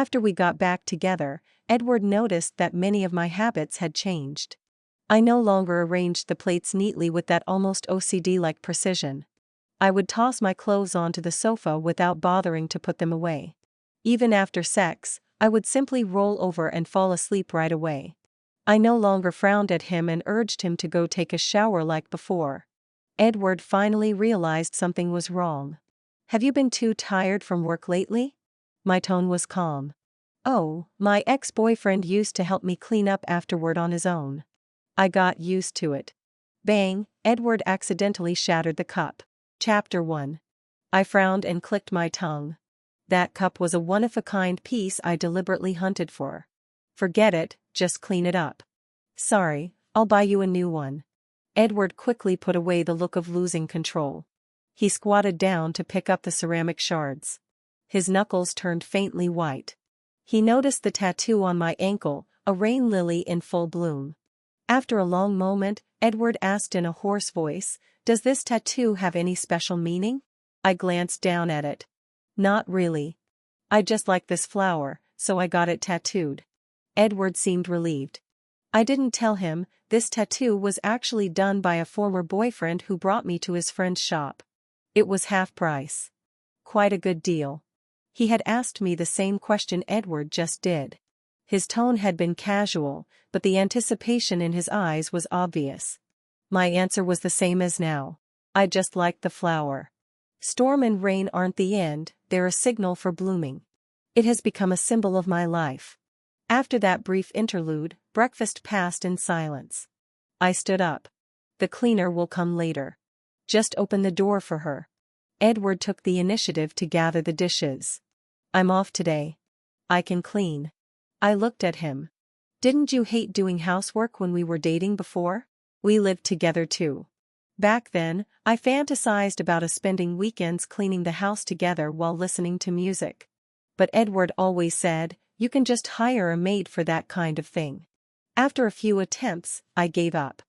After we got back together, Edward noticed that many of my habits had changed. I no longer arranged the plates neatly with that almost OCD-like precision. I would toss my clothes onto the sofa without bothering to put them away. Even after sex, I would simply roll over and fall asleep right away. I no longer frowned at him and urged him to go take a shower like before. Edward finally realized something was wrong. "Have you been too tired from work lately?" My tone was calm. "Oh, my ex-boyfriend used to help me clean up afterward on his own. I got used to it." Bang, Edward accidentally shattered the cup. Chapter 1. I frowned and clicked my tongue. That cup was a one-of-a-kind piece I deliberately hunted for. "Forget it, just clean it up." "Sorry, I'll buy you a new one." Edward quickly put away the look of losing control. He squatted down to pick up the ceramic shards. His knuckles turned faintly white. He noticed the tattoo on my ankle, a rain lily in full bloom. After a long moment, Edward asked in a hoarse voice, "Does this tattoo have any special meaning?" I glanced down at it. "Not really. I just like this flower, so I got it tattooed." Edward seemed relieved. I didn't tell him, this tattoo was actually done by a former boyfriend who brought me to his friend's shop. It was half price. Quite a good deal. He had asked me the same question Edward just did. His tone had been casual, but the anticipation in his eyes was obvious. My answer was the same as now. I just liked the flower. Storm and rain aren't the end, they're a signal for blooming. It has become a symbol of my life. After that brief interlude, breakfast passed in silence. I stood up. "The cleaner will come later. Just open the door for her." Edward took the initiative to gather the dishes. "I'm off today. I can clean." I looked at him. "Didn't you hate doing housework when we were dating before?" We lived together too. Back then, I fantasized about us spending weekends cleaning the house together while listening to music. But Edward always said, "You can just hire a maid for that kind of thing." After a few attempts, I gave up.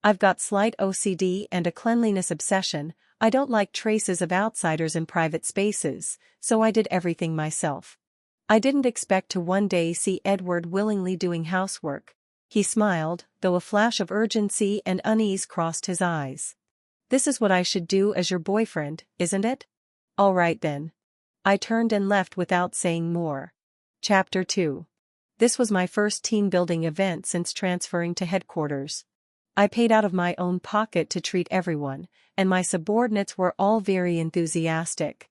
I've got slight OCD and a cleanliness obsession. I don't like traces of outsiders in private spaces, so I did everything myself. I didn't expect to one day see Edward willingly doing housework. He smiled, though a flash of urgency and unease crossed his eyes. "This is what I should do as your boyfriend, isn't it?" "All right then." I turned and left without saying more. Chapter 2. This was my first team-building event since transferring to headquarters. I paid out of my own pocket to treat everyone, and my subordinates were all very enthusiastic.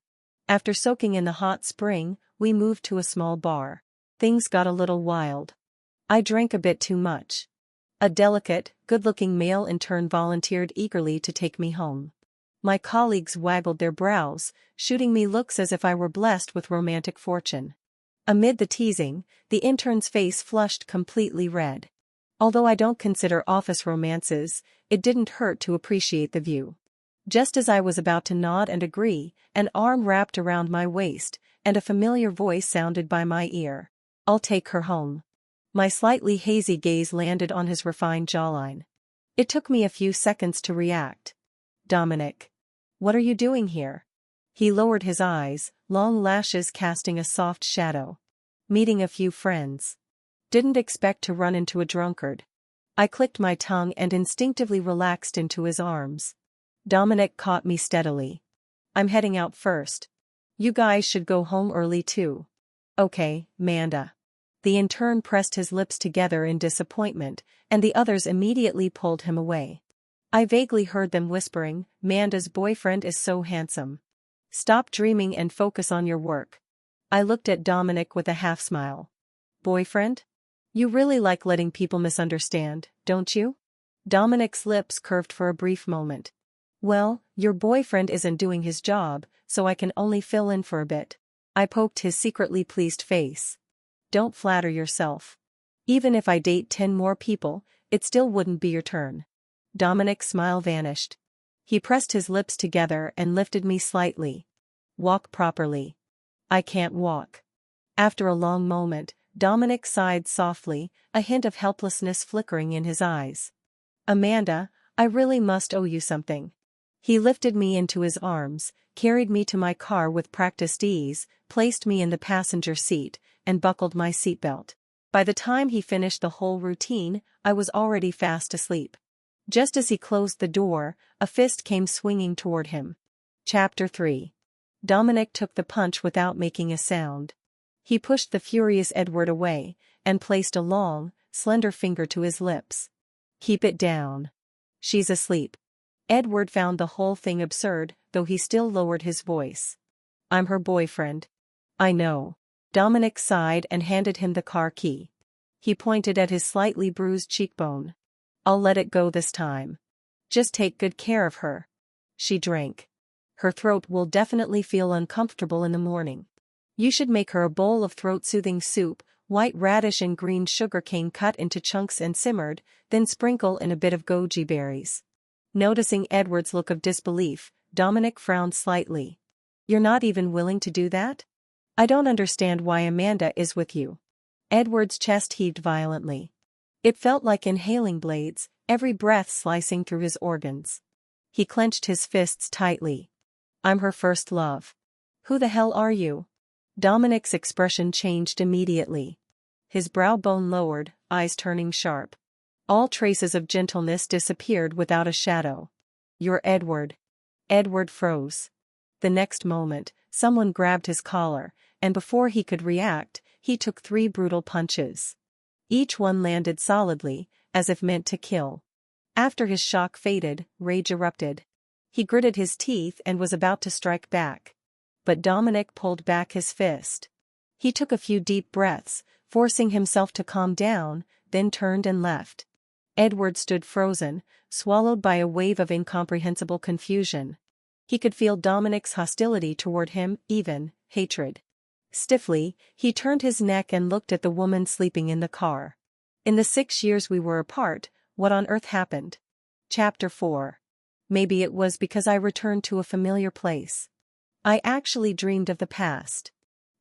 After soaking in the hot spring, we moved to a small bar. Things got a little wild. I drank a bit too much. A delicate, good-looking male intern volunteered eagerly to take me home. My colleagues waggled their brows, shooting me looks as if I were blessed with romantic fortune. Amid the teasing, the intern's face flushed completely red. Although I don't consider office romances, it didn't hurt to appreciate the view. Just as I was about to nod and agree, an arm wrapped around my waist, and a familiar voice sounded by my ear. "I'll take her home." My slightly hazy gaze landed on his refined jawline. It took me a few seconds to react. "Dominic. What are you doing here?" He lowered his eyes, long lashes casting a soft shadow. "Meeting a few friends. Didn't expect to run into a drunkard." I clicked my tongue and instinctively relaxed into his arms. Dominic caught me steadily. "I'm heading out first. You guys should go home early too." "Okay, Manda." The intern pressed his lips together in disappointment, and the others immediately pulled him away. I vaguely heard them whispering, "Manda's boyfriend is so handsome. Stop dreaming and focus on your work." I looked at Dominic with a half-smile. "Boyfriend? You really like letting people misunderstand, don't you?" Dominic's lips curved for a brief moment. "Well, your boyfriend isn't doing his job, so I can only fill in for a bit." I poked his secretly pleased face. "Don't flatter yourself. Even if I date 10 more people, it still wouldn't be your turn." Dominic's smile vanished. He pressed his lips together and lifted me slightly. "Walk properly." "I can't walk." After a long moment, Dominic sighed softly, a hint of helplessness flickering in his eyes. "Amanda, I really must owe you something." He lifted me into his arms, carried me to my car with practiced ease, placed me in the passenger seat, and buckled my seatbelt. By the time he finished the whole routine, I was already fast asleep. Just as he closed the door, a fist came swinging toward him. Chapter 3. Dominic took the punch without making a sound. He pushed the furious Edward away, and placed a long, slender finger to his lips. "Keep it down. She's asleep." Edward found the whole thing absurd, though he still lowered his voice. "I'm her boyfriend." "I know." Dominic sighed and handed him the car key. He pointed at his slightly bruised cheekbone. "I'll let it go this time. Just take good care of her." She drank. "Her throat will definitely feel uncomfortable in the morning. You should make her a bowl of throat-soothing soup, white radish and green sugarcane cut into chunks and simmered, then sprinkle in a bit of goji berries." Noticing Edward's look of disbelief, Dominic frowned slightly. "You're not even willing to do that? I don't understand why Amanda is with you." Edward's chest heaved violently. It felt like inhaling blades, every breath slicing through his organs. He clenched his fists tightly. "I'm her first love." "Who the hell are you?" Dominic's expression changed immediately. His brow bone lowered, eyes turning sharp. All traces of gentleness disappeared without a shadow. "You're Edward." Edward froze. The next moment, someone grabbed his collar, and before he could react, he took 3 brutal punches. Each one landed solidly, as if meant to kill. After his shock faded, rage erupted. He gritted his teeth and was about to strike back. But Dominic pulled back his fist. He took a few deep breaths, forcing himself to calm down, then turned and left. Edward stood frozen, swallowed by a wave of incomprehensible confusion. He could feel Dominic's hostility toward him, even hatred. Stiffly, he turned his neck and looked at the woman sleeping in the car. "In the 6 years we were apart, what on earth happened?" Chapter 4. Maybe it was because I returned to a familiar place. I actually dreamed of the past.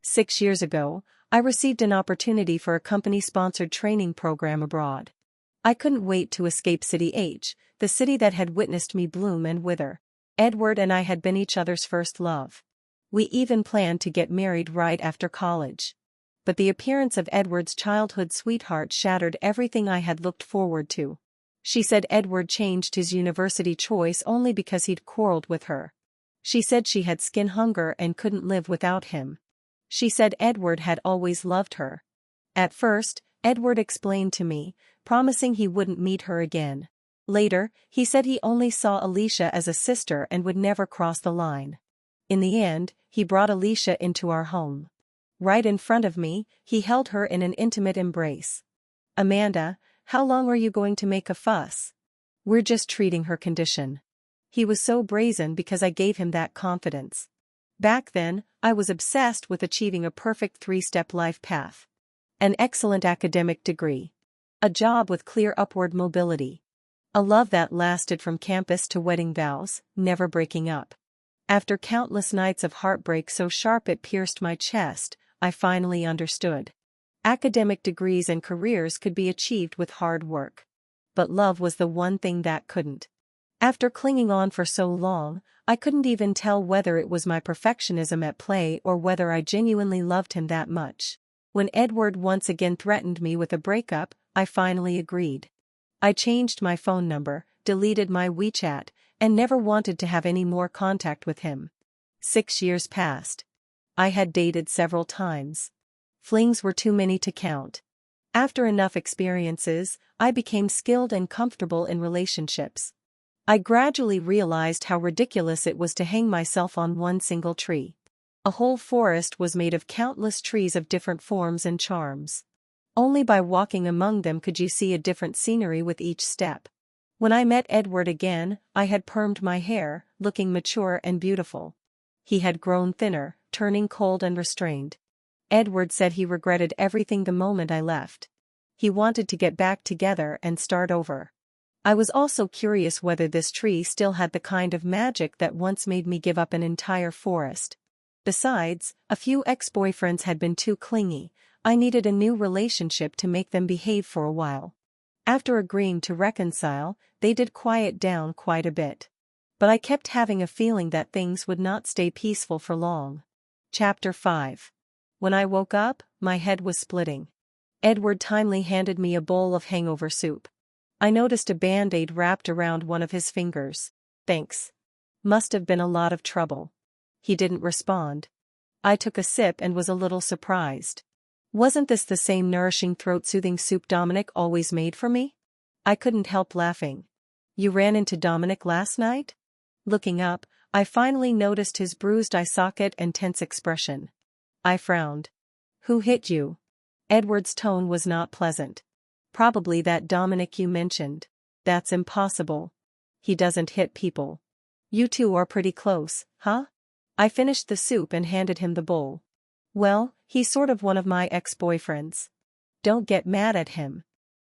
6 years ago, I received an opportunity for a company-sponsored training program abroad. I couldn't wait to escape City H, the city that had witnessed me bloom and wither. Edward and I had been each other's first love. We even planned to get married right after college. But the appearance of Edward's childhood sweetheart shattered everything I had looked forward to. She said Edward changed his university choice only because he'd quarreled with her. She said she had skin hunger and couldn't live without him. She said Edward had always loved her. At first, Edward explained to me, promising he wouldn't meet her again. Later, he said he only saw Alicia as a sister and would never cross the line. In the end, he brought Alicia into our home. Right in front of me, he held her in an intimate embrace. "Amanda, how long are you going to make a fuss? We're just treating her condition." He was so brazen because I gave him that confidence. Back then, I was obsessed with achieving a perfect 3-step life path. An excellent academic degree. A job with clear upward mobility. A love that lasted from campus to wedding vows, never breaking up. After countless nights of heartbreak so sharp it pierced my chest, I finally understood. Academic degrees and careers could be achieved with hard work. But love was the one thing that couldn't. After clinging on for so long, I couldn't even tell whether it was my perfectionism at play or whether I genuinely loved him that much. When Edward once again threatened me with a breakup, I finally agreed. I changed my phone number, deleted my WeChat, and never wanted to have any more contact with him. 6 years passed. I had dated several times. Flings were too many to count. After enough experiences, I became skilled and comfortable in relationships. I gradually realized how ridiculous it was to hang myself on one single tree. A whole forest was made of countless trees of different forms and charms. Only by walking among them could you see a different scenery with each step. When I met Edward again, I had permed my hair, looking mature and beautiful. He had grown thinner, turning cold and restrained. Edward said he regretted everything the moment I left. He wanted to get back together and start over. I was also curious whether this tree still had the kind of magic that once made me give up an entire forest. Besides, a few ex-boyfriends had been too clingy. I needed a new relationship to make them behave for a while. After agreeing to reconcile, they did quiet down quite a bit. But I kept having a feeling that things would not stay peaceful for long. Chapter 5. When I woke up, my head was splitting. Edward timely handed me a bowl of hangover soup. I noticed a band-aid wrapped around one of his fingers. Thanks. Must have been a lot of trouble. He didn't respond. I took a sip and was a little surprised. Wasn't this the same nourishing throat-soothing soup Dominic always made for me? I couldn't help laughing. You ran into Dominic last night? Looking up, I finally noticed his bruised eye socket and tense expression. I frowned. Who hit you? Edward's tone was not pleasant. Probably that Dominic you mentioned. That's impossible. He doesn't hit people. You two are pretty close, huh? I finished the soup and handed him the bowl. Well, he's sort of one of my ex-boyfriends. Don't get mad at him.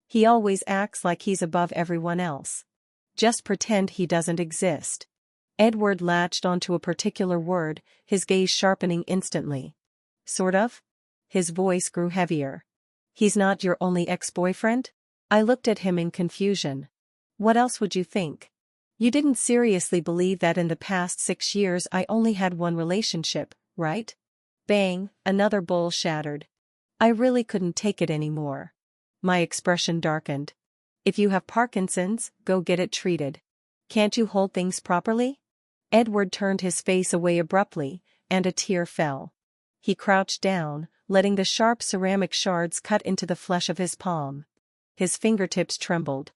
He always acts like he's above everyone else. Just pretend he doesn't exist. Edward latched onto a particular word, his gaze sharpening instantly. Sort of? His voice grew heavier. He's not your only ex-boyfriend? I looked at him in confusion. What else would you think? You didn't seriously believe that in the past 6 years I only had one relationship, right? Bang, another bowl shattered. I really couldn't take it anymore. My expression darkened. If you have Parkinson's, go get it treated. Can't you hold things properly? Edward turned his face away abruptly, and a tear fell. He crouched down, letting the sharp ceramic shards cut into the flesh of his palm. His fingertips trembled.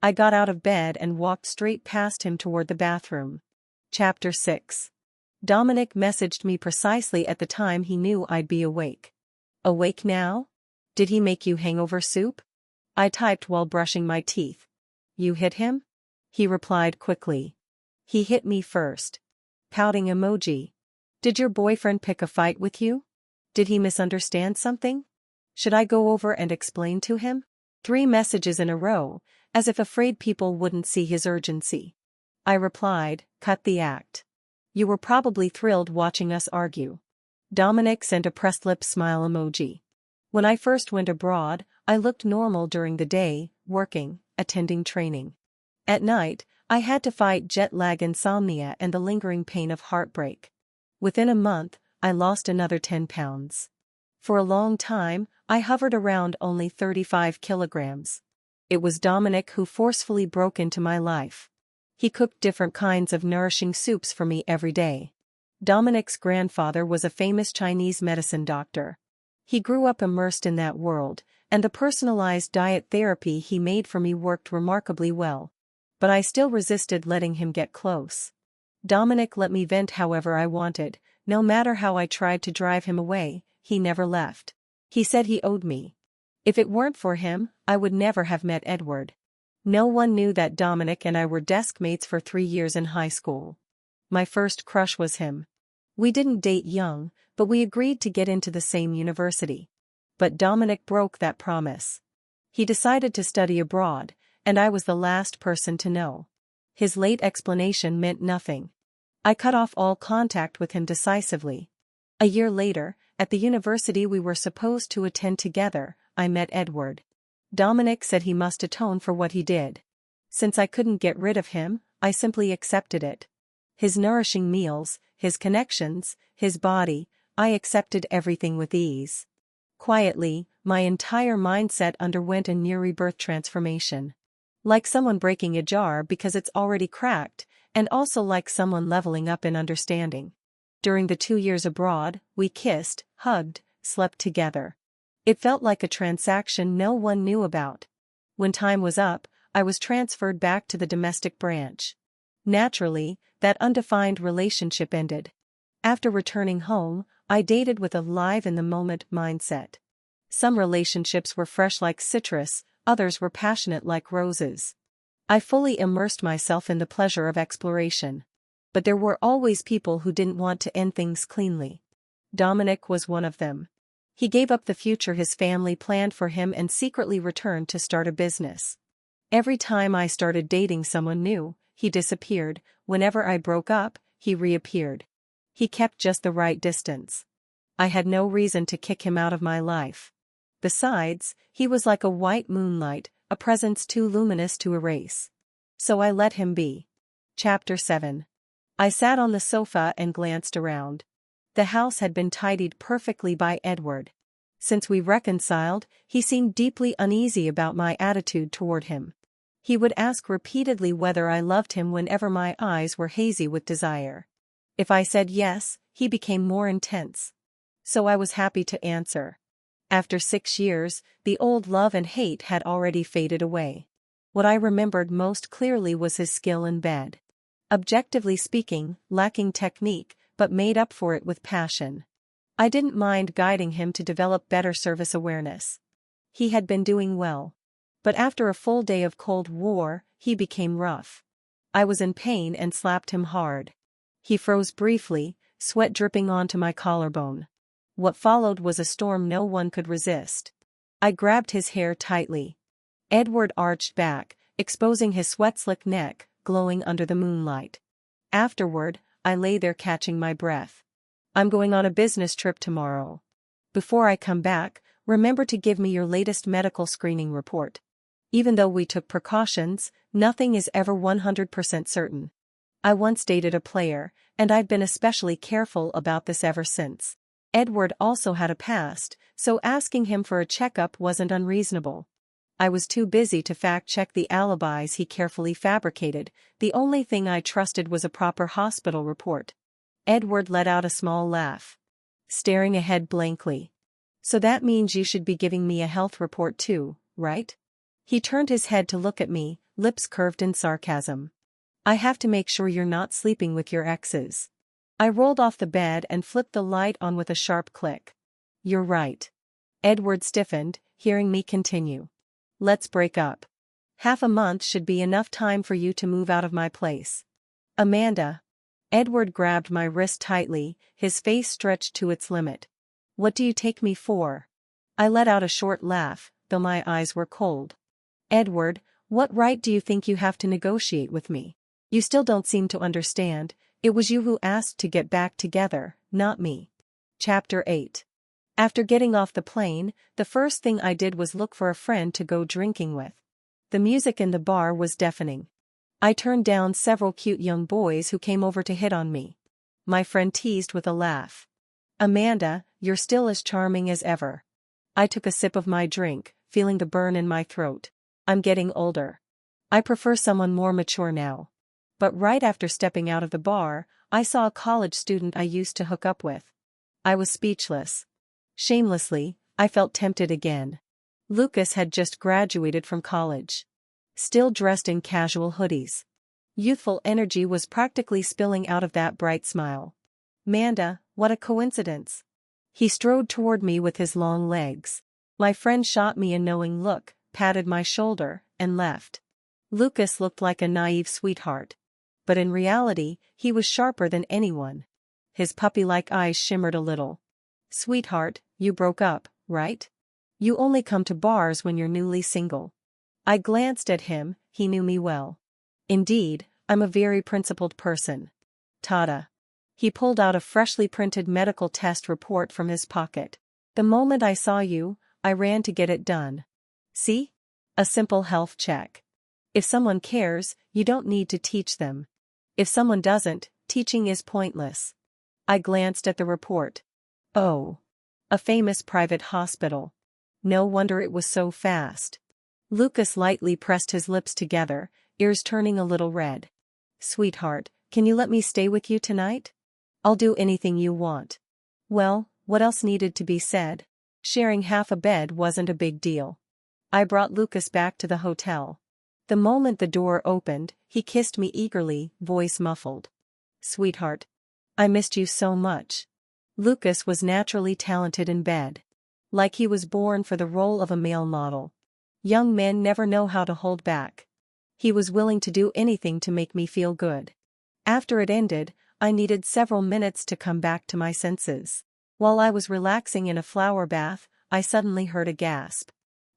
I got out of bed and walked straight past him toward the bathroom. Chapter 6. Dominic messaged me precisely at the time he knew I'd be awake. Awake now? Did he make you hangover soup? I typed while brushing my teeth. You hit him? He replied quickly. He hit me first. Pouting emoji. Did your boyfriend pick a fight with you? Did he misunderstand something? Should I go over and explain to him? 3 messages in a row, as if afraid people wouldn't see his urgency. I replied, cut the act. You were probably thrilled watching us argue. Dominic sent a pressed lips smile emoji. When I first went abroad, I looked normal during the day, working, attending training. At night, I had to fight jet lag, insomnia, and the lingering pain of heartbreak. Within a month, I lost another 10 pounds. For a long time, I hovered around only 35 kilograms. It was Dominic who forcefully broke into my life. He cooked different kinds of nourishing soups for me every day. Dominic's grandfather was a famous Chinese medicine doctor. He grew up immersed in that world, and the personalized diet therapy he made for me worked remarkably well. But I still resisted letting him get close. Dominic let me vent however I wanted. No matter how I tried to drive him away, he never left. He said he owed me. If it weren't for him, I would never have met Edward. No one knew that Dominic and I were desk mates for 3 years in high school. My first crush was him. We didn't date young, but we agreed to get into the same university. But Dominic broke that promise. He decided to study abroad, and I was the last person to know. His late explanation meant nothing. I cut off all contact with him decisively. A year later, at the university we were supposed to attend together, I met Edward. Dominic said he must atone for what he did. Since I couldn't get rid of him, I simply accepted it. His nourishing meals, his connections, his body, I accepted everything with ease. Quietly, my entire mindset underwent a near rebirth transformation. Like someone breaking a jar because it's already cracked, and also like someone leveling up in understanding. During the 2 years abroad, we kissed, hugged, slept together. It felt like a transaction no one knew about. When time was up, I was transferred back to the domestic branch. Naturally, that undefined relationship ended. After returning home, I dated with a live-in-the-moment mindset. Some relationships were fresh like citrus, others were passionate like roses. I fully immersed myself in the pleasure of exploration. But there were always people who didn't want to end things cleanly. Dominic was one of them. He gave up the future his family planned for him and secretly returned to start a business. Every time I started dating someone new, he disappeared. Whenever I broke up, he reappeared. He kept just the right distance. I had no reason to kick him out of my life. Besides, he was like a white moonlight, a presence too luminous to erase. So I let him be. Chapter 7. I sat on the sofa and glanced around. The house had been tidied perfectly by Edward. Since we reconciled, he seemed deeply uneasy about my attitude toward him. He would ask repeatedly whether I loved him whenever my eyes were hazy with desire. If I said yes, he became more intense. So I was happy to answer. After 6 years, the old love and hate had already faded away. What I remembered most clearly was his skill in bed. Objectively speaking, lacking technique, but made up for it with passion. I didn't mind guiding him to develop better service awareness. He had been doing well. But after a full day of Cold War, he became rough. I was in pain and slapped him hard. He froze briefly, sweat dripping onto my collarbone. What followed was a storm no one could resist. I grabbed his hair tightly. Edward arched back, exposing his sweat-slick neck, glowing under the moonlight. Afterward, I lay there catching my breath. I'm going on a business trip tomorrow. Before I come back, remember to give me your latest medical screening report. Even though we took precautions, nothing is ever 100% certain. I once dated a player, and I've been especially careful about this ever since. Edward also had a past, so asking him for a checkup wasn't unreasonable. I was too busy to fact-check the alibis he carefully fabricated. The only thing I trusted was a proper hospital report. Edward let out a small laugh, staring ahead blankly. So that means you should be giving me a health report too, right? He turned his head to look at me, lips curved in sarcasm. I have to make sure you're not sleeping with your exes. I rolled off the bed and flipped the light on with a sharp click. You're right. Edward stiffened, hearing me continue. Let's break up. Half a month should be enough time for you to move out of my place. Amanda. Edward grabbed my wrist tightly, his face stretched to its limit. What do you take me for? I let out a short laugh, though my eyes were cold. Edward, what right do you think you have to negotiate with me? You still don't seem to understand. It was you who asked to get back together, not me. Chapter 8. After getting off the plane, the first thing I did was look for a friend to go drinking with. The music in the bar was deafening. I turned down several cute young boys who came over to hit on me. My friend teased with a laugh. Amanda, you're still as charming as ever. I took a sip of my drink, feeling the burn in my throat. I'm getting older. I prefer someone more mature now. But right after stepping out of the bar, I saw a college student I used to hook up with. I was speechless. Shamelessly, I felt tempted again. Lucas had just graduated from college. Still dressed in casual hoodies. Youthful energy was practically spilling out of that bright smile. Manda, what a coincidence. He strode toward me with his long legs. My friend shot me a knowing look, patted my shoulder, and left. Lucas looked like a naive sweetheart. But in reality, he was sharper than anyone. His puppy-like eyes shimmered a little. Sweetheart, you broke up, right? You only come to bars when you're newly single. I glanced at him, he knew me well. Indeed, I'm a very principled person. Tada. He pulled out a freshly printed medical test report from his pocket. The moment I saw you, I ran to get it done. See? A simple health check. If someone cares, you don't need to teach them. If someone doesn't, teaching is pointless. I glanced at the report. Oh. A famous private hospital. No wonder it was so fast. Lucas lightly pressed his lips together, ears turning a little red. Sweetheart, can you let me stay with you tonight? I'll do anything you want. Well, what else needed to be said? Sharing half a bed wasn't a big deal. I brought Lucas back to the hotel. The moment the door opened, he kissed me eagerly, voice muffled. Sweetheart. I missed you so much. Lucas was naturally talented in bed. Like he was born for the role of a male model. Young men never know how to hold back. He was willing to do anything to make me feel good. After it ended, I needed several minutes to come back to my senses. While I was relaxing in a flower bath, I suddenly heard a gasp.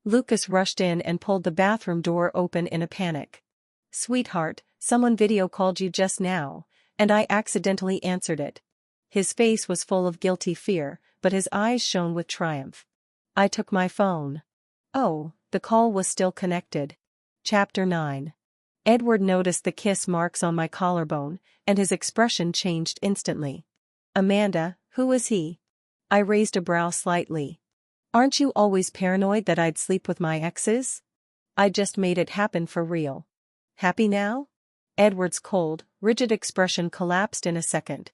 Lucas rushed in and pulled the bathroom door open in a panic. Sweetheart, someone video called you just now, and I accidentally answered it. His face was full of guilty fear, but his eyes shone with triumph. I took my phone. Oh, the call was still connected. Chapter 9. Edward noticed the kiss marks on my collarbone, and his expression changed instantly. Amanda, Who is he? I raised a brow slightly. Aren't you always paranoid that I'd sleep with my exes? I just made it happen for real. Happy now? Edward's cold, rigid expression collapsed in a second.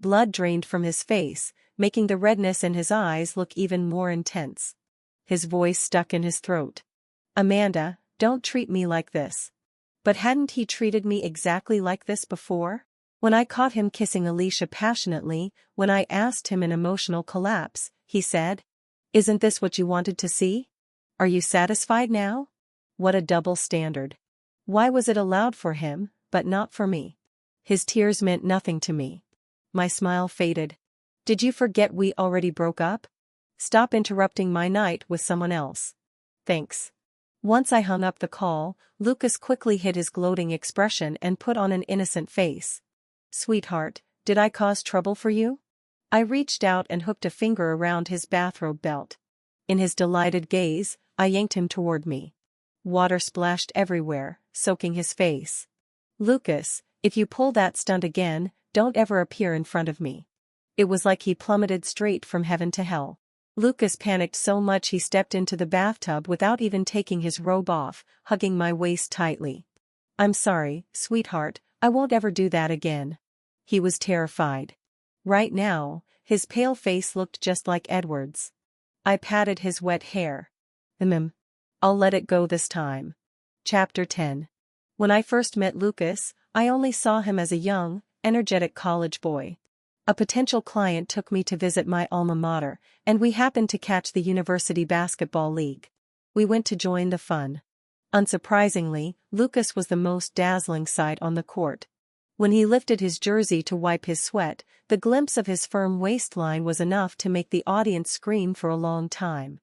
Blood drained from his face, making the redness in his eyes look even more intense. His voice stuck in his throat. Amanda, don't treat me like this. But hadn't he treated me exactly like this before? When I caught him kissing Alicia passionately, when I asked him in emotional collapse, he said, "Isn't this what you wanted to see? Are you satisfied now?" What a double standard. Why was it allowed for him, but not for me? His tears meant nothing to me. My smile faded. Did you forget we already broke up? Stop interrupting my night with someone else. Thanks. Once I hung up the call, Lucas quickly hid his gloating expression and put on an innocent face. Sweetheart, did I cause trouble for you? I reached out and hooked a finger around his bathrobe belt. In his delighted gaze, I yanked him toward me. Water splashed everywhere, soaking his face. Lucas, if you pull that stunt again, don't ever appear in front of me. It was like he plummeted straight from heaven to hell. Lucas panicked so much he stepped into the bathtub without even taking his robe off, hugging my waist tightly. I'm sorry, sweetheart, I won't ever do that again. He was terrified. Right now, his pale face looked just like Edward's. I patted his wet hair. I'll let it go this time. Chapter 10. When I first met Lucas, I only saw him as a young, energetic college boy. A potential client took me to visit my alma mater, and we happened to catch the university basketball league. We went to join the fun. Unsurprisingly, Lucas was the most dazzling sight on the court. When he lifted his jersey to wipe his sweat, the glimpse of his firm waistline was enough to make the audience scream for a long time.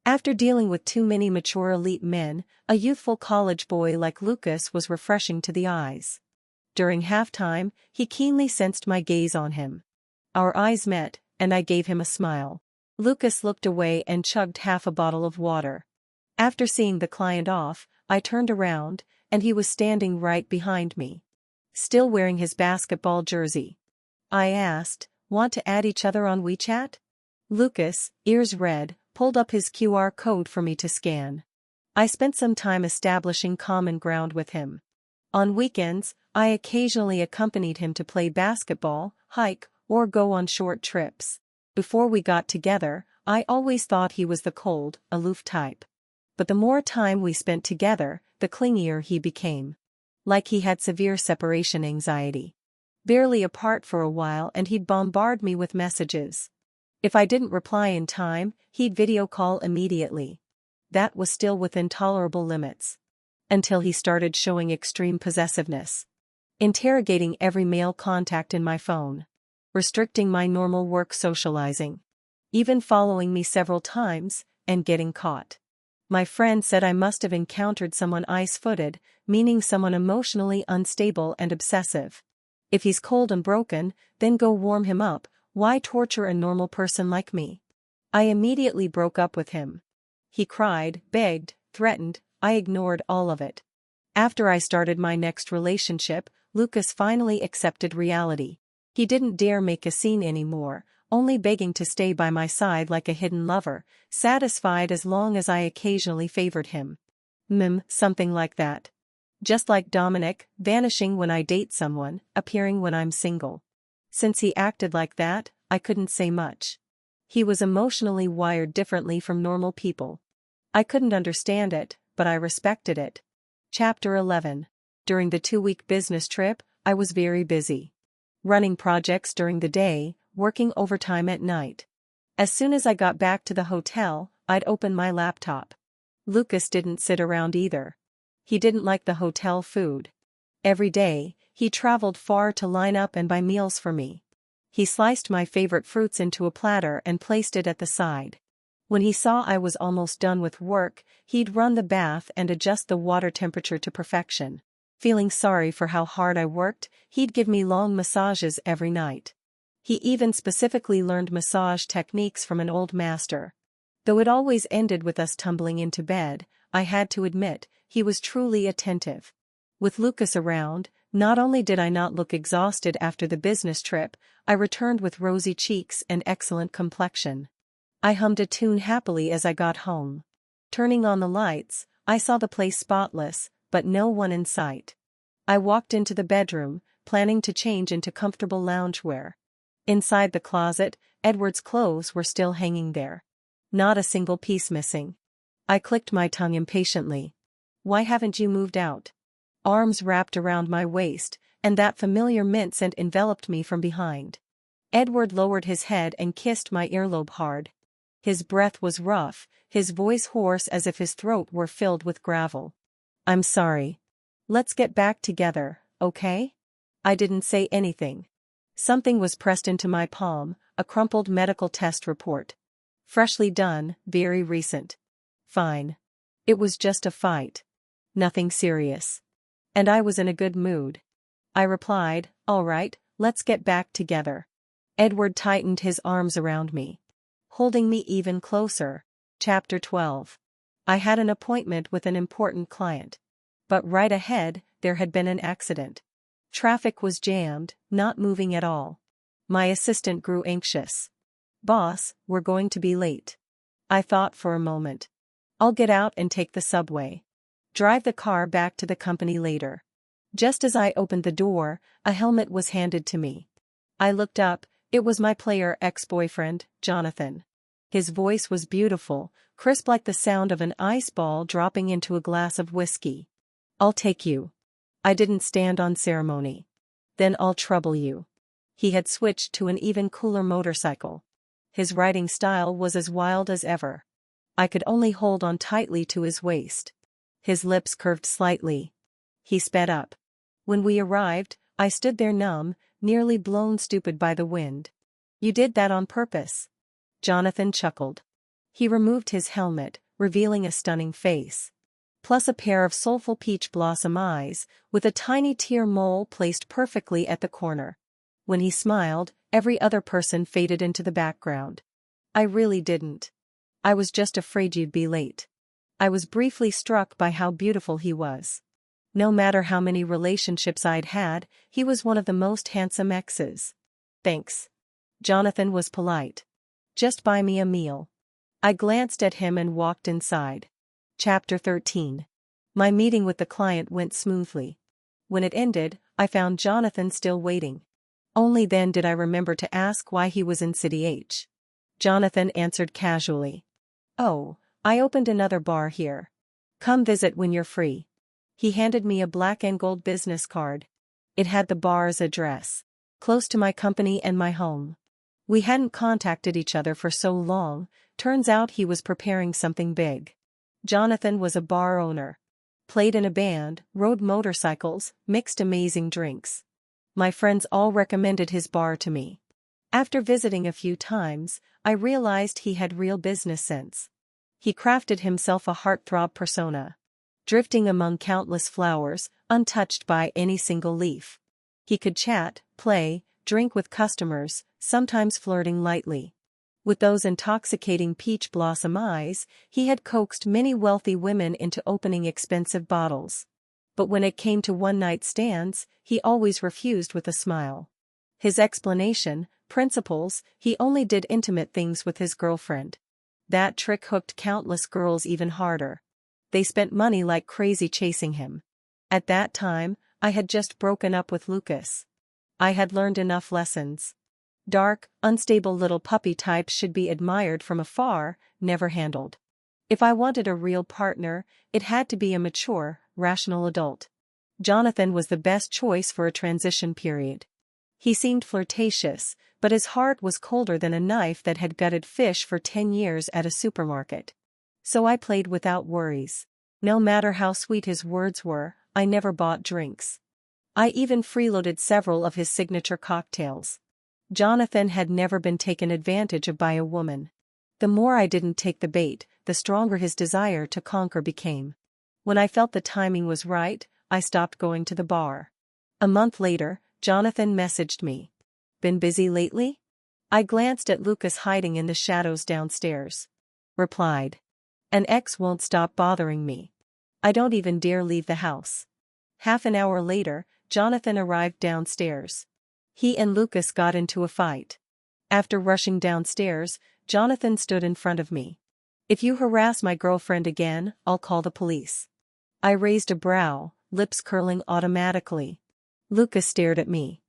After dealing with too many mature elite men, a youthful college boy like Lucas was refreshing to the eyes. During halftime, he keenly sensed my gaze on him. Our eyes met, and I gave him a smile. Lucas looked away and chugged half a bottle of water. After seeing the client off, I turned around, and he was standing right behind me. Still wearing his basketball jersey. I asked, "Want to add each other on WeChat?" Lucas, ears red, pulled up his QR code for me to scan. I spent some time establishing common ground with him. On weekends, I occasionally accompanied him to play basketball, hike, or go on short trips. Before we got together, I always thought he was the cold, aloof type. But the more time we spent together, the clingier he became. Like he had severe separation anxiety. Barely apart for a while and he'd bombard me with messages. If I didn't reply in time, he'd video call immediately. That was still within tolerable limits. Until he started showing extreme possessiveness. Interrogating every male contact in my phone. Restricting my normal work socializing. Even following me several times, and getting caught. My friend said I must have encountered someone ice-footed, meaning someone emotionally unstable and obsessive. If he's cold and broken, then go warm him up, why torture a normal person like me? I immediately broke up with him. He cried, begged, threatened, I ignored all of it. After I started my next relationship, Lucas finally accepted reality. He didn't dare make a scene anymore, only begging to stay by my side like a hidden lover, satisfied as long as I occasionally favored him. Something like that. Just like Dominic, vanishing when I date someone, appearing when I'm single. Since he acted like that, I couldn't say much. He was emotionally wired differently from normal people. I couldn't understand it, but I respected it. Chapter 11. During the 2-week business trip, I was very busy. Running projects during the day, working overtime at night. As soon as I got back to the hotel, I'd open my laptop. Lucas didn't sit around either. He didn't like the hotel food. Every day, he traveled far to line up and buy meals for me. He sliced my favorite fruits into a platter and placed it at the side. When he saw I was almost done with work, he'd run the bath and adjust the water temperature to perfection. Feeling sorry for how hard I worked, he'd give me long massages every night. He even specifically learned massage techniques from an old master. Though it always ended with us tumbling into bed, I had to admit, he was truly attentive. With Lucas around, Not only did I not look exhausted after the business trip, I returned with rosy cheeks and excellent complexion. I hummed a tune happily as I got home. Turning on the lights, I saw the place spotless, but no one in sight. I walked into the bedroom, planning to change into comfortable loungewear. Inside the closet, Edward's clothes were still hanging there. Not a single piece missing. I clicked my tongue impatiently. Why haven't you moved out? Arms wrapped around my waist, and that familiar mint scent enveloped me from behind. Edward lowered his head and kissed my earlobe hard. His breath was rough, his voice hoarse as if his throat were filled with gravel. I'm sorry. Let's get back together, okay? I didn't say anything. Something was pressed into my palm, a crumpled medical test report. Freshly done, very recent. Fine. It was just a fight. Nothing serious. And I was in a good mood. I replied, all right, let's get back together. Edward tightened his arms around me, holding me even closer. Chapter 12. I had an appointment with an important client. But right ahead, there had been an accident. Traffic was jammed, not moving at all. My assistant grew anxious. Boss, we're going to be late. I thought for a moment. I'll get out and take the subway. Drive the car back to the company later. Just as I opened the door, a helmet was handed to me. I looked up, it was my player ex-boyfriend, Jonathan. His voice was beautiful, crisp like the sound of an ice ball dropping into a glass of whiskey. I'll take you. I didn't stand on ceremony. Then I'll trouble you. He had switched to an even cooler motorcycle. His riding style was as wild as ever. I could only hold on tightly to his waist. His lips curved slightly. He sped up. When we arrived, I stood there numb, nearly blown stupid by the wind. You did that on purpose. Jonathan chuckled. He removed his helmet, revealing a stunning face. Plus a pair of soulful peach blossom eyes, with a tiny tear mole placed perfectly at the corner. When he smiled, every other person faded into the background. I really didn't. I was just afraid you'd be late. I was briefly struck by how beautiful he was. No matter how many relationships I'd had, he was one of the most handsome exes. Thanks. Jonathan was polite. Just buy me a meal. I glanced at him and walked inside. Chapter 13. My meeting with the client went smoothly. When it ended, I found Jonathan still waiting. Only then did I remember to ask why he was in City H. Jonathan answered casually. Oh, I opened another bar here. Come visit when you're free. He handed me a black and gold business card. It had the bar's address, close to my company and my home. We hadn't contacted each other for so long, turns out he was preparing something big. Jonathan was a bar owner. Played in a band, rode motorcycles, mixed amazing drinks. My friends all recommended his bar to me. After visiting a few times, I realized he had real business sense. He crafted himself a heartthrob persona. Drifting among countless flowers, untouched by any single leaf. He could chat, play, drink with customers, sometimes flirting lightly. With those intoxicating peach blossom eyes, he had coaxed many wealthy women into opening expensive bottles. But when it came to one-night stands, he always refused with a smile. His explanation, principles, he only did intimate things with his girlfriend. That trick hooked countless girls even harder. They spent money like crazy chasing him. At that time, I had just broken up with Lucas. I had learned enough lessons. Dark, unstable little puppy types should be admired from afar, never handled. If I wanted a real partner, it had to be a mature, rational adult. Jonathan was the best choice for a transition period. He seemed flirtatious, but his heart was colder than a knife that had gutted fish for 10 years at a supermarket. So I played without worries. No matter how sweet his words were, I never bought drinks. I even freeloaded several of his signature cocktails. Jonathan had never been taken advantage of by a woman. The more I didn't take the bait, the stronger his desire to conquer became. When I felt the timing was right, I stopped going to the bar. A month later, Jonathan messaged me. Been busy lately? I glanced at Lucas hiding in the shadows downstairs. Replied. An ex won't stop bothering me. I don't even dare leave the house. Half an hour later, Jonathan arrived downstairs. He and Lucas got into a fight. After rushing downstairs, Jonathan stood in front of me. "If you harass my girlfriend again, I'll call the police." I raised a brow, lips curling automatically. Lucas stared at me.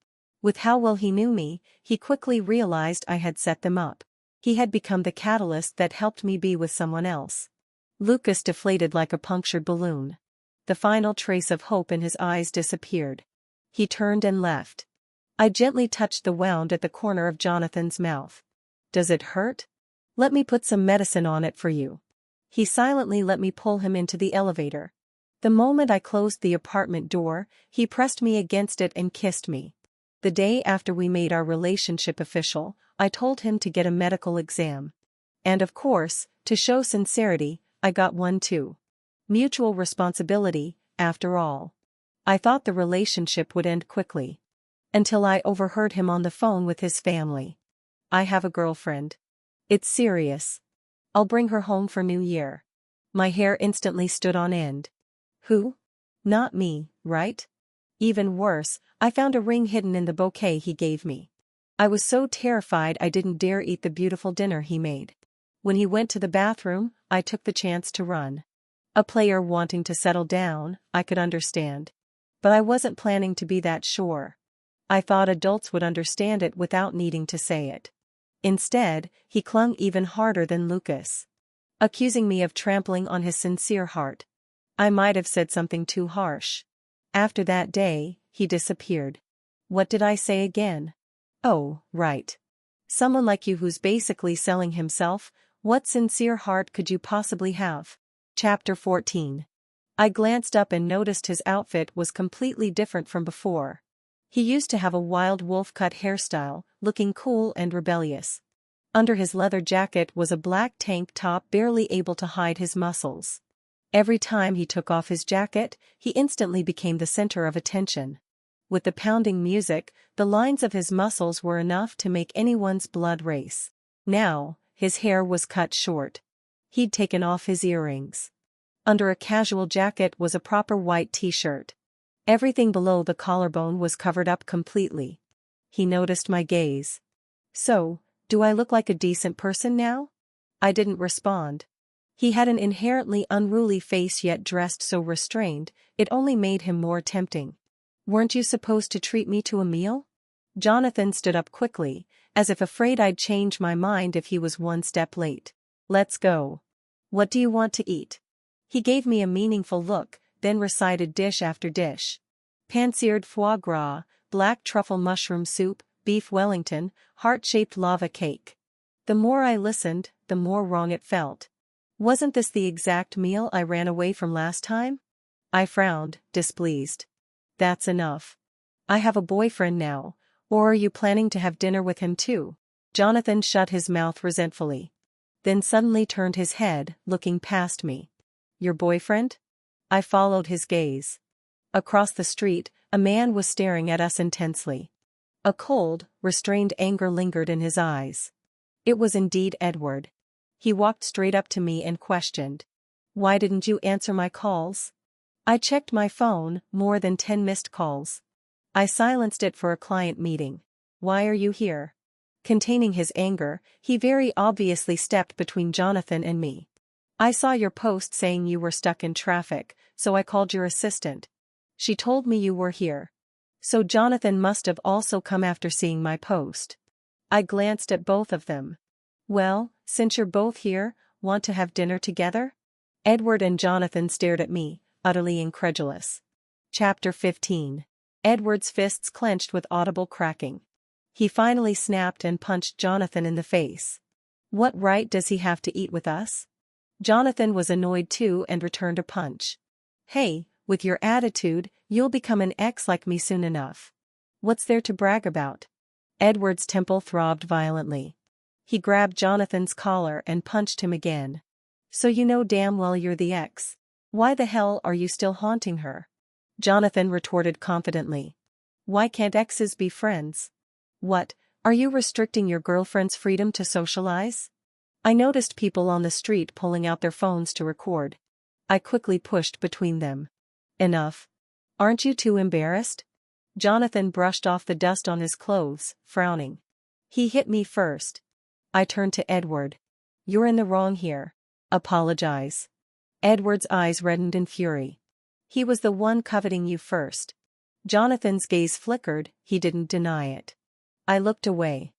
With how well he knew me, he quickly realized I had set them up. He had become the catalyst that helped me be with someone else. Lucas deflated like a punctured balloon. The final trace of hope in his eyes disappeared. He turned and left. I gently touched the wound at the corner of Jonathan's mouth. "Does it hurt? Let me put some medicine on it for you." He silently let me pull him into the elevator. The moment I closed the apartment door, he pressed me against it and kissed me. The day after we made our relationship official, I told him to get a medical exam. And of course, to show sincerity, I got one too. Mutual responsibility, after all. I thought the relationship would end quickly. Until I overheard him on the phone with his family. "I have a girlfriend. It's serious. I'll bring her home for New Year." My hair instantly stood on end. Who? Not me, right? Even worse, I found a ring hidden in the bouquet he gave me. I was so terrified I didn't dare eat the beautiful dinner he made. When he went to the bathroom, I took the chance to run. A player wanting to settle down, I could understand. But I wasn't planning to be that sure. I thought adults would understand it without needing to say it. Instead, he clung even harder than Lucas, accusing me of trampling on his sincere heart. I might have said something too harsh. After that day, he disappeared. What did I say again? Oh, right. Someone like you who's basically selling himself, what sincere heart could you possibly have? Chapter 14. I glanced up and noticed his outfit was completely different from before. He used to have a wild wolf-cut hairstyle, looking cool and rebellious. Under his leather jacket was a black tank top barely able to hide his muscles. Every time he took off his jacket, he instantly became the center of attention. With the pounding music, the lines of his muscles were enough to make anyone's blood race. Now, his hair was cut short. He'd taken off his earrings. Under a casual jacket was a proper white t-shirt. Everything below the collarbone was covered up completely. He noticed my gaze. "So, do I look like a decent person now?" I didn't respond. He had an inherently unruly face yet dressed so restrained, it only made him more tempting. "Weren't you supposed to treat me to a meal?" Jonathan stood up quickly, as if afraid I'd change my mind if he was one step late. "Let's go. What do you want to eat?" He gave me a meaningful look, then recited dish after dish. Pan-seared foie gras, black truffle mushroom soup, beef Wellington, heart-shaped lava cake. The more I listened, the more wrong it felt. Wasn't this the exact meal I ran away from last time? I frowned, displeased. "That's enough. I have a boyfriend now, or are you planning to have dinner with him too?" Jonathan shut his mouth resentfully. Then suddenly turned his head, looking past me. "Your boyfriend?" I followed his gaze. Across the street, a man was staring at us intensely. A cold, restrained anger lingered in his eyes. It was indeed Edward. He walked straight up to me and questioned. "Why didn't you answer my calls?" I checked my phone, more than 10 missed calls. I silenced it for a client meeting. "Why are you here?" Containing his anger, he very obviously stepped between Jonathan and me. "I saw your post saying you were stuck in traffic, so I called your assistant. She told me you were here. So Jonathan must have also come after seeing my post." I glanced at both of them. "Well, since you're both here, want to have dinner together?" Edward and Jonathan stared at me, utterly incredulous. Chapter 15. Edward's fists clenched with audible cracking. He finally snapped and punched Jonathan in the face. "What right does he have to eat with us?" Jonathan was annoyed too and returned a punch. "Hey, with your attitude, you'll become an ex like me soon enough. What's there to brag about?" Edward's temple throbbed violently. He grabbed Jonathan's collar and punched him again. "So you know damn well you're the ex. Why the hell are you still haunting her?" Jonathan retorted confidently. "Why can't exes be friends? What, are you restricting your girlfriend's freedom to socialize?" I noticed people on the street pulling out their phones to record. I quickly pushed between them. "Enough. Aren't you too embarrassed? Jonathan brushed off the dust on his clothes, frowning. He hit me first. I turned to Edward. You're in the wrong here. Apologize. Edward's eyes reddened in fury. He was the one coveting you first. Jonathan's gaze flickered, he didn't deny it. I looked away.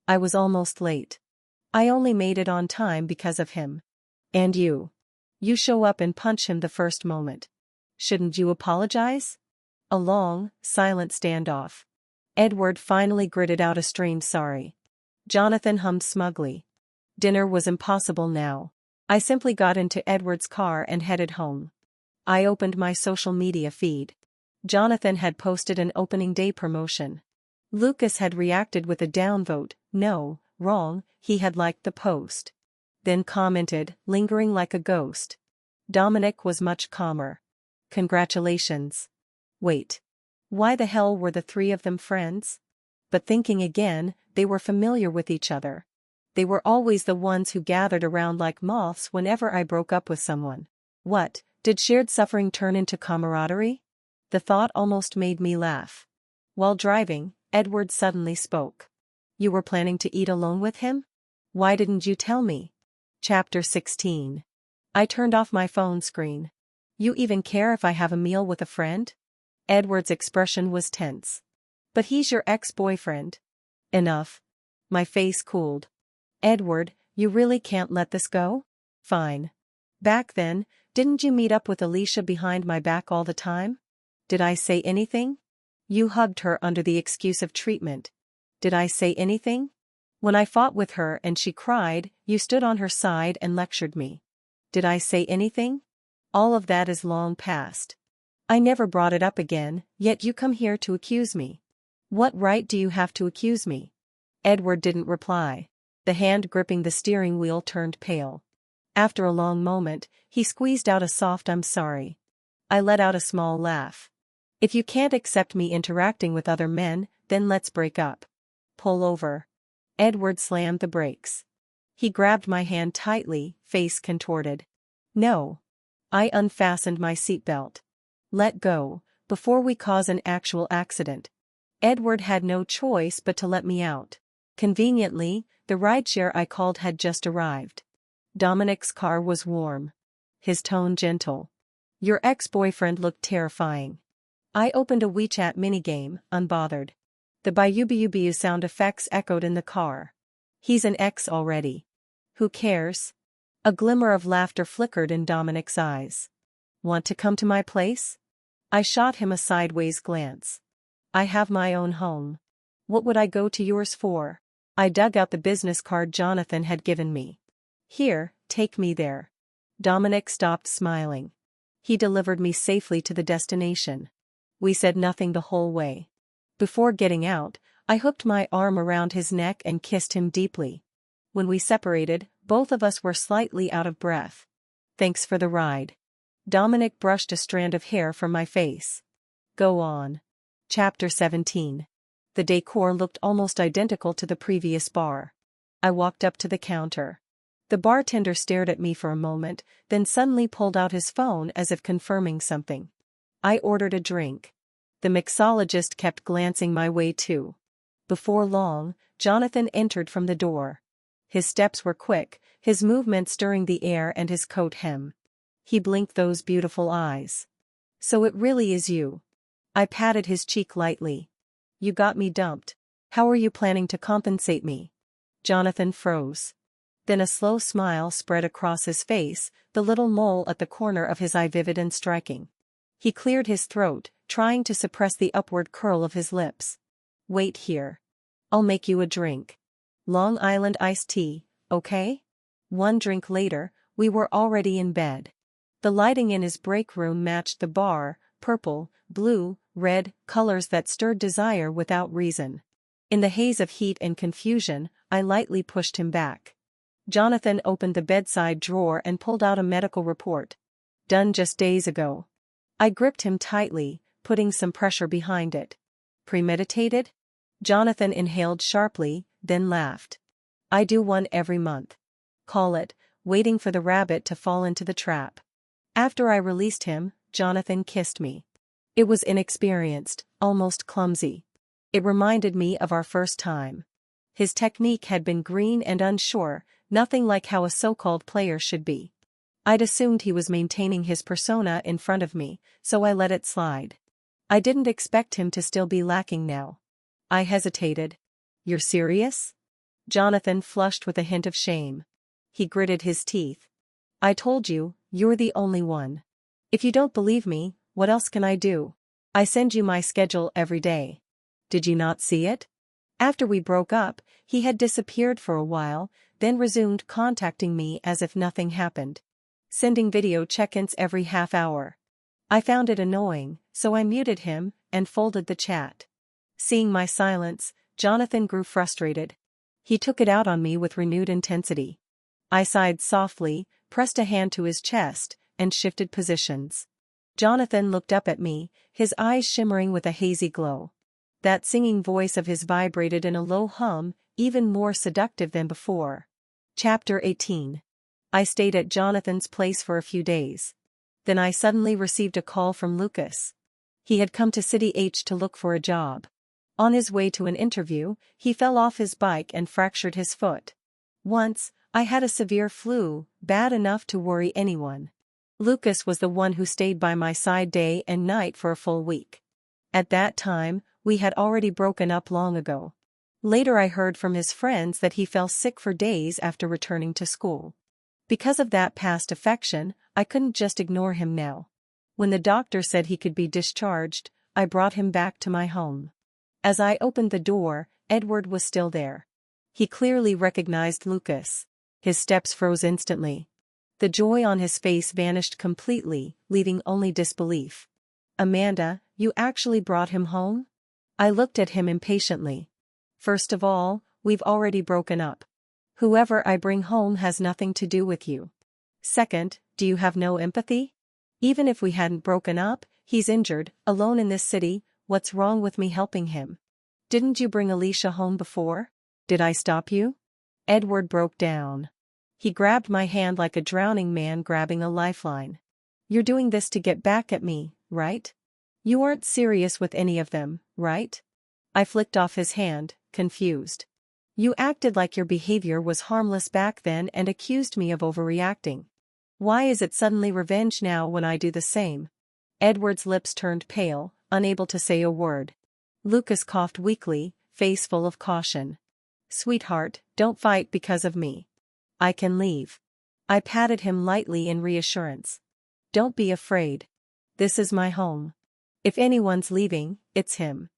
I was almost late. I only made it on time because of him. And you. You show up and punch him the first moment. Shouldn't you apologize? A long, silent standoff. Edward finally gritted out a strained sorry. Jonathan hummed smugly. Dinner was impossible now. I simply got into Edward's car and headed home. I opened my social media feed. Jonathan had posted an opening day promotion. Lucas had reacted with a downvote, no, wrong, he had liked the post. Then commented, lingering like a ghost. Dominic was much calmer. Congratulations. Wait. Why the hell were the three of them friends? But thinking again, they were familiar with each other. They were always the ones who gathered around like moths whenever I broke up with someone. What, did shared suffering turn into camaraderie? The thought almost made me laugh. While driving, Edward suddenly spoke. You were planning to eat alone with him? Why didn't you tell me? Chapter 16. I turned off my phone screen. You even care if I have a meal with a friend? Edward's expression was tense. But he's your ex-boyfriend. Enough. My face cooled. Edward, you really can't let this go? Fine. Back then, didn't you meet up with Alicia behind my back all the time? Did I say anything? You hugged her under the excuse of treatment. Did I say anything? When I fought with her and she cried, you stood on her side and lectured me. Did I say anything? All of that is long past. I never brought it up again, yet you come here to accuse me. What right do you have to accuse me? Edward didn't reply. The hand gripping the steering wheel turned pale. After a long moment, he squeezed out a soft "I'm sorry." I let out a small laugh. If you can't accept me interacting with other men, then let's break up. Pull over. Edward slammed the brakes. He grabbed my hand tightly, face contorted. No. I unfastened my seatbelt. Let go, before we cause an actual accident. Edward had no choice but to let me out. Conveniently, the rideshare I called had just arrived. Dominic's car was warm. His tone gentle. Your ex-boyfriend looked terrifying. I opened a WeChat minigame, unbothered. The biu sound effects echoed in the car. He's an ex already. Who cares? A glimmer of laughter flickered in Dominic's eyes. Want to come to my place? I shot him a sideways glance. I have my own home. What would I go to yours for? I dug out the business card Jonathan had given me. Here, take me there. Dominic stopped smiling. He delivered me safely to the destination. We said nothing the whole way. Before getting out, I hooked my arm around his neck and kissed him deeply. When we separated, both of us were slightly out of breath. Thanks for the ride. Dominic brushed a strand of hair from my face. Go on. Chapter 17. The decor looked almost identical to the previous bar. I walked up to the counter. The bartender stared at me for a moment, then suddenly pulled out his phone as if confirming something. I ordered a drink. The mixologist kept glancing my way too. Before long, Jonathan entered from the door. His steps were quick, his movement stirring the air and his coat hem. He blinked those beautiful eyes. So it really is you. I patted his cheek lightly. You got me dumped. How are you planning to compensate me? Jonathan froze. Then a slow smile spread across his face, the little mole at the corner of his eye vivid and striking. He cleared his throat, trying to suppress the upward curl of his lips. Wait here. I'll make you a drink. Long Island iced tea, okay? One drink later, we were already in bed. The lighting in his break room matched the bar, purple, blue, red, colors that stirred desire without reason. In the haze of heat and confusion, I lightly pushed him back. Jonathan opened the bedside drawer and pulled out a medical report. Done just days ago. I gripped him tightly, putting some pressure behind it. Premeditated? Jonathan inhaled sharply, then laughed. I do one every month. Call it, waiting for the rabbit to fall into the trap. After I released him, Jonathan kissed me. It was inexperienced, almost clumsy. It reminded me of our first time. His technique had been green and unsure, nothing like how a so-called player should be. I'd assumed he was maintaining his persona in front of me, so I let it slide. I didn't expect him to still be lacking now. I hesitated. "You're serious?" Jonathan flushed with a hint of shame. He gritted his teeth. "I told you, you're the only one. If you don't believe me, what else can I do? I send you my schedule every day. Did you not see it?" After we broke up, he had disappeared for a while, then resumed contacting me as if nothing happened. Sending video check-ins every half hour. I found it annoying, so I muted him and folded the chat. Seeing my silence, Jonathan grew frustrated. He took it out on me with renewed intensity. I sighed softly, pressed a hand to his chest, and shifted positions. Jonathan looked up at me, his eyes shimmering with a hazy glow. That singing voice of his vibrated in a low hum, even more seductive than before. Chapter 18. I stayed at Jonathan's place for a few days. Then I suddenly received a call from Lucas. He had come to City H to look for a job. On his way to an interview, he fell off his bike and fractured his foot. Once, I had a severe flu, bad enough to worry anyone. Lucas was the one who stayed by my side day and night for a full week. At that time, we had already broken up long ago. Later I heard from his friends that he fell sick for days after returning to school. Because of that past affection, I couldn't just ignore him now. When the doctor said he could be discharged, I brought him back to my home. As I opened the door, Edward was still there. He clearly recognized Lucas. His steps froze instantly. The joy on his face vanished completely, leaving only disbelief. "Amanda, you actually brought him home?" I looked at him impatiently. "First of all, we've already broken up. Whoever I bring home has nothing to do with you. Second, do you have no empathy? Even if we hadn't broken up, he's injured, alone in this city, what's wrong with me helping him? Didn't you bring Alicia home before? Did I stop you?" Edward broke down. He grabbed my hand like a drowning man grabbing a lifeline. "You're doing this to get back at me, right? You aren't serious with any of them, right?" I flicked off his hand, confused. "You acted like your behavior was harmless back then and accused me of overreacting. Why is it suddenly revenge now when I do the same?" Edward's lips turned pale, unable to say a word. Lucas coughed weakly, face full of caution. "Sweetheart, don't fight because of me. I can leave." I patted him lightly in reassurance. "Don't be afraid. This is my home. If anyone's leaving, it's him."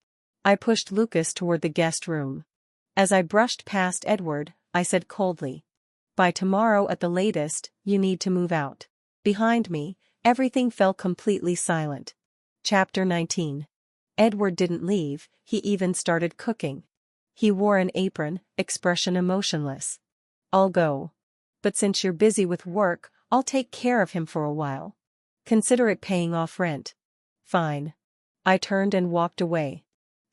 I pushed Lucas toward the guest room. As I brushed past Edward, I said coldly, "By tomorrow at the latest, you need to move out." Behind me, everything fell completely silent. Chapter 19. Edward didn't leave, he even started cooking. He wore an apron, expression emotionless. "I'll go. But since you're busy with work, I'll take care of him for a while. Consider it paying off rent." "Fine." I turned and walked away.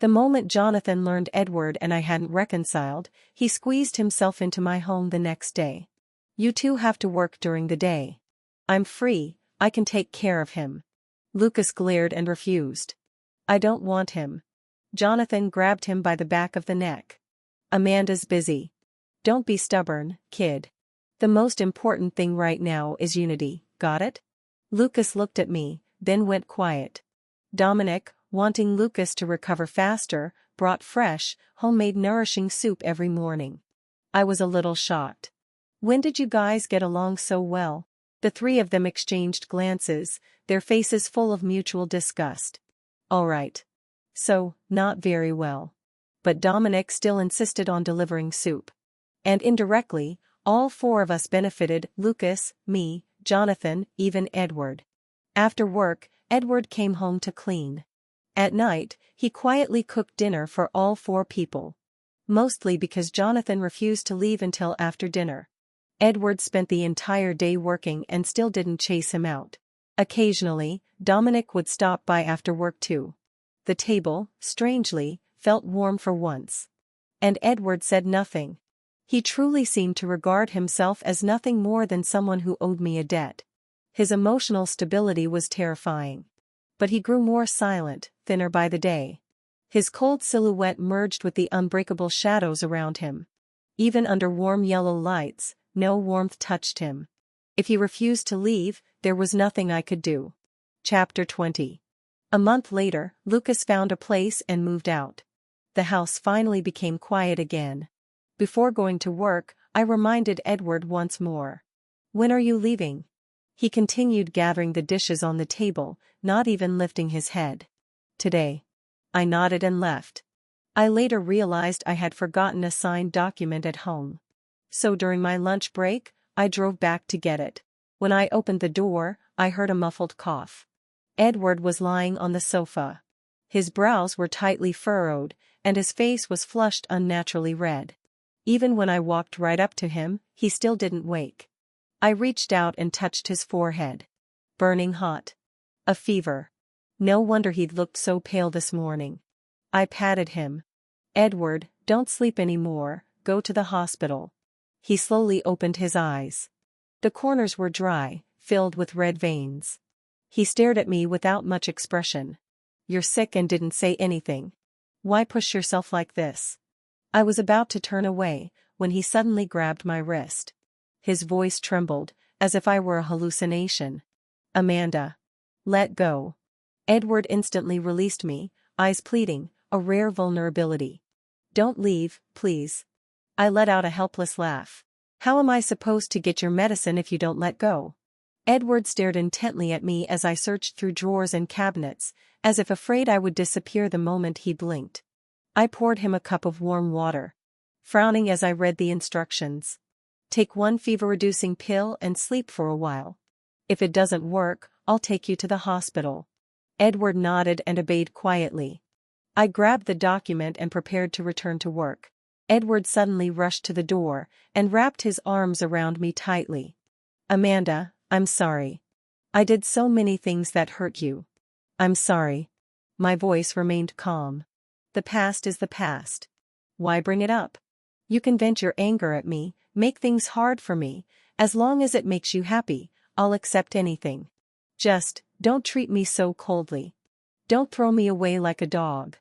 The moment Jonathan learned Edward and I hadn't reconciled, he squeezed himself into my home the next day. "You two have to work during the day. I'm free, I can take care of him." Lucas glared and refused. "I don't want him." Jonathan grabbed him by the back of the neck. "Amanda's busy. Don't be stubborn, kid. The most important thing right now is unity, got it?" Lucas looked at me, then went quiet. Dominic, wanting Lucas to recover faster, brought fresh, homemade nourishing soup every morning. I was a little shocked. "When did you guys get along so well?" The three of them exchanged glances, their faces full of mutual disgust. "All right. So, not very well." But Dominic still insisted on delivering soup. And indirectly, all four of us benefited: Lucas, me, Jonathan, even Edward. After work, Edward came home to clean. At night, he quietly cooked dinner for all four people. Mostly because Jonathan refused to leave until after dinner. Edward spent the entire day working and still didn't chase him out. Occasionally, Dominic would stop by after work too. The table, strangely, felt warm for once. And Edward said nothing. He truly seemed to regard himself as nothing more than someone who owed me a debt. His emotional stability was terrifying. But he grew more silent, thinner by the day. His cold silhouette merged with the unbreakable shadows around him. Even under warm yellow lights, no warmth touched him. If he refused to leave, there was nothing I could do. Chapter 20. A month later, Lucas found a place and moved out. The house finally became quiet again. Before going to work, I reminded Edward once more. "When are you leaving?" He continued gathering the dishes on the table, not even lifting his head. "Today." I nodded and left. I later realized I had forgotten a signed document at home. So during my lunch break, I drove back to get it. When I opened the door, I heard a muffled cough. Edward was lying on the sofa. His brows were tightly furrowed, and his face was flushed unnaturally red. Even when I walked right up to him, he still didn't wake. I reached out and touched his forehead. Burning hot. A fever. No wonder he'd looked so pale this morning. I patted him. "Edward, don't sleep anymore, go to the hospital." He slowly opened his eyes. The corners were dry, filled with red veins. He stared at me without much expression. "You're sick and didn't say anything. Why push yourself like this?" I was about to turn away, when he suddenly grabbed my wrist. His voice trembled, as if I were a hallucination. "Amanda. Let go." Edward instantly released me, eyes pleading, a rare vulnerability. "Don't leave, please." I let out a helpless laugh. "How am I supposed to get your medicine if you don't let go?" Edward stared intently at me as I searched through drawers and cabinets, as if afraid I would disappear the moment he blinked. I poured him a cup of warm water, frowning as I read the instructions. "Take one fever-reducing pill and sleep for a while. If it doesn't work, I'll take you to the hospital." Edward nodded and obeyed quietly. I grabbed the document and prepared to return to work. Edward suddenly rushed to the door and wrapped his arms around me tightly. "Amanda, I'm sorry. I did so many things that hurt you. I'm sorry." My voice remained calm. "The past is the past. Why bring it up? You can vent your anger at me, make things hard for me, as long as it makes you happy, I'll accept anything. Just, don't treat me so coldly. Don't throw me away like a dog.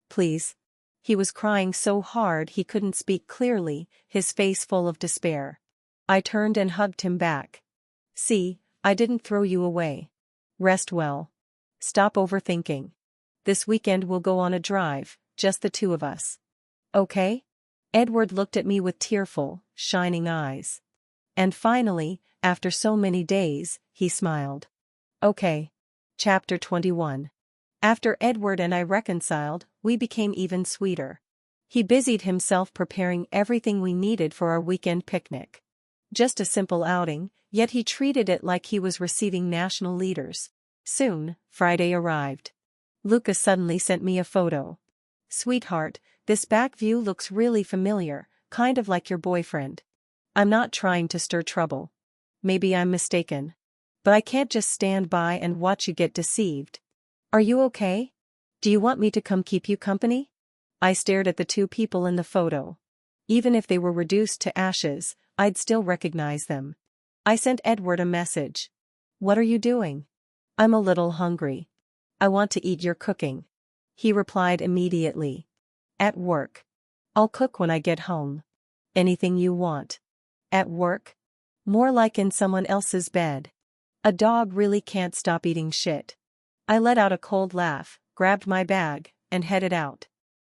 Please." He was crying so hard he couldn't speak clearly, his face full of despair. I turned and hugged him back. "See, I didn't throw you away. Rest well. Stop overthinking. This weekend we'll go on a drive, just the two of us. Okay?" Edward looked at me with tearful, shining eyes. And finally, after so many days, he smiled. "Okay." Chapter 21. After Edward and I reconciled, we became even sweeter. He busied himself preparing everything we needed for our weekend picnic. Just a simple outing, yet he treated it like he was receiving national leaders. Soon, Friday arrived. Lucas suddenly sent me a photo. "Sweetheart, this back view looks really familiar, kind of like your boyfriend. I'm not trying to stir trouble. Maybe I'm mistaken. But I can't just stand by and watch you get deceived. Are you okay? Do you want me to come keep you company?" I stared at the two people in the photo. Even if they were reduced to ashes, I'd still recognize them. I sent Edward a message. "What are you doing?" "I'm a little hungry. I want to eat your cooking." He replied immediately. "At work. I'll cook when I get home. Anything you want." "At work?" "More like in someone else's bed. A dog really can't stop eating shit." I let out a cold laugh, grabbed my bag, and headed out.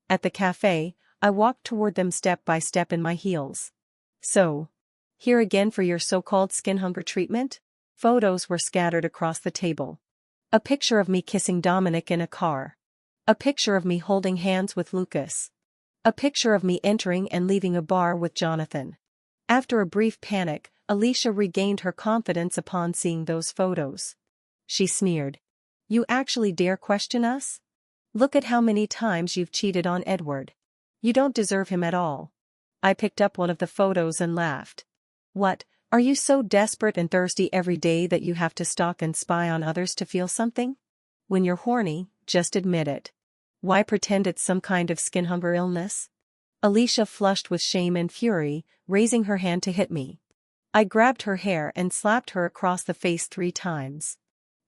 At the cafe, I walked toward them step by step in my heels. "So, here again for your so-called skin hunger treatment?" Photos were scattered across the table. A picture of me kissing Dominic in a car. A picture of me holding hands with Lucas. A picture of me entering and leaving a bar with Jonathan. After a brief panic, Alicia regained her confidence upon seeing those photos. She sneered. "You actually dare question us? Look at how many times you've cheated on Edward. You don't deserve him at all." I picked up one of the photos and laughed. "What, are you so desperate and thirsty every day that you have to stalk and spy on others to feel something? When you're horny, just admit it. Why pretend it's some kind of skin hunger illness?" Alicia flushed with shame and fury, raising her hand to hit me. I grabbed her hair and slapped her across the face 3 times.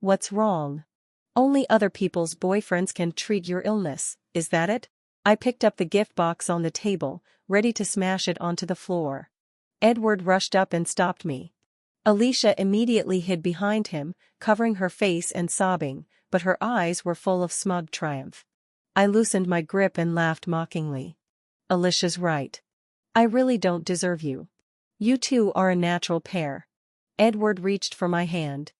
"What's wrong?" Only other people's boyfriends can treat your illness, is that it? I picked up the gift box on the table, ready to smash it onto the floor. Edward rushed up and stopped me. Alicia immediately hid behind him, covering her face and sobbing, but her eyes were full of smug triumph. I loosened my grip and laughed mockingly. Alicia's right. I really don't deserve you. You two are a natural pair. Edward reached for my hand.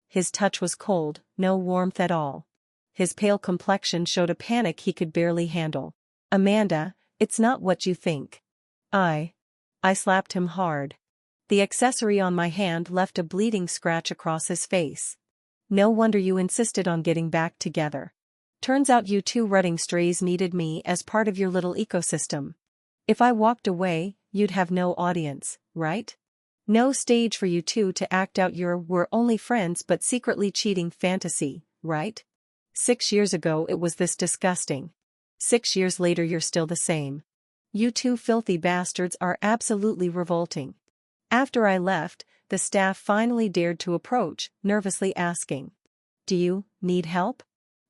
His touch was cold, no warmth at all. His pale complexion showed a panic he could barely handle. Amanda, it's not what you think. I slapped him hard. The accessory on my hand left a bleeding scratch across his face. No wonder you insisted on getting back together. Turns out you two rutting strays needed me as part of your little ecosystem. If I walked away, you'd have no audience, right? No stage for you two to act out your we're only friends but secretly cheating fantasy, right? 6 years ago it was this disgusting. 6 years later you're still the same. You two filthy bastards are absolutely revolting. After I left, the staff finally dared to approach, nervously asking, "Do you need help?"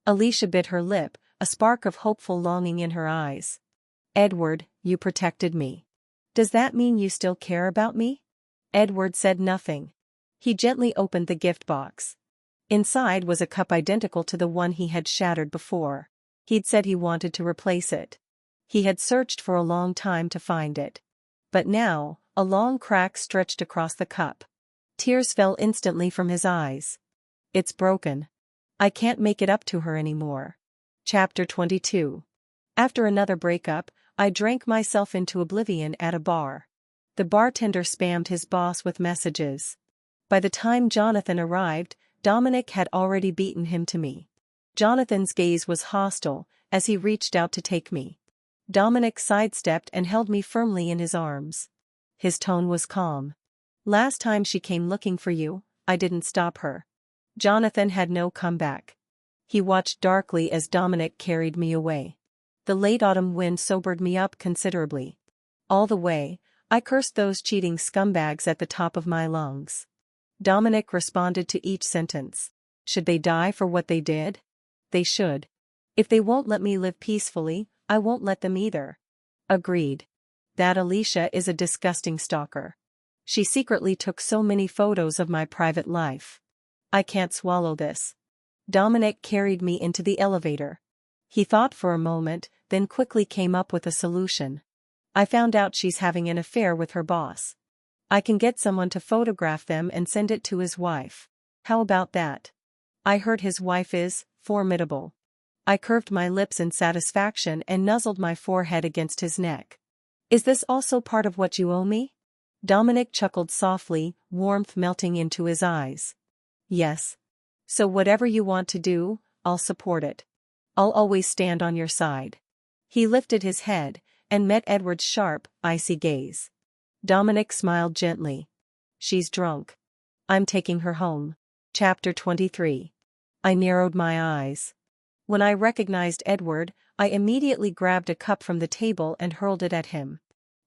Alicia bit her lip, a spark of hopeful longing in her eyes. "Edward, you protected me. Does that mean you still care about me?" Edward said nothing. He gently opened the gift box. Inside was a cup identical to the one he had shattered before. He'd said he wanted to replace it. He had searched for a long time to find it. But now, a long crack stretched across the cup. Tears fell instantly from his eyes. "It's broken. I can't make it up to her anymore." Chapter 22. After another breakup, I drank myself into oblivion at a bar. The bartender spammed his boss with messages. By the time Jonathan arrived, Dominic had already beaten him to me. Jonathan's gaze was hostile as he reached out to take me. Dominic sidestepped and held me firmly in his arms. His tone was calm. "Last time she came looking for you, I didn't stop her." Jonathan had no comeback. He watched darkly as Dominic carried me away. The late autumn wind sobered me up considerably. All the way, I cursed those cheating scumbags at the top of my lungs. Dominic responded to each sentence. Should they die for what they did? They should. If they won't let me live peacefully, I won't let them either. Agreed. That Alicia is a disgusting stalker. She secretly took so many photos of my private life. I can't swallow this. Dominic carried me into the elevator. He thought for a moment, then quickly came up with a solution. "I found out she's having an affair with her boss. I can get someone to photograph them and send it to his wife. How about that?" I heard his wife is formidable. I curved my lips in satisfaction and nuzzled my forehead against his neck. "Is this also part of what you owe me?" Dominic chuckled softly, warmth melting into his eyes. "Yes. So whatever you want to do, I'll support it. I'll always stand on your side." He lifted his head and met Edward's sharp, icy gaze. Dominic smiled gently. "She's drunk. I'm taking her home." Chapter 23. I narrowed my eyes. When I recognized Edward, I immediately grabbed a cup from the table and hurled it at him.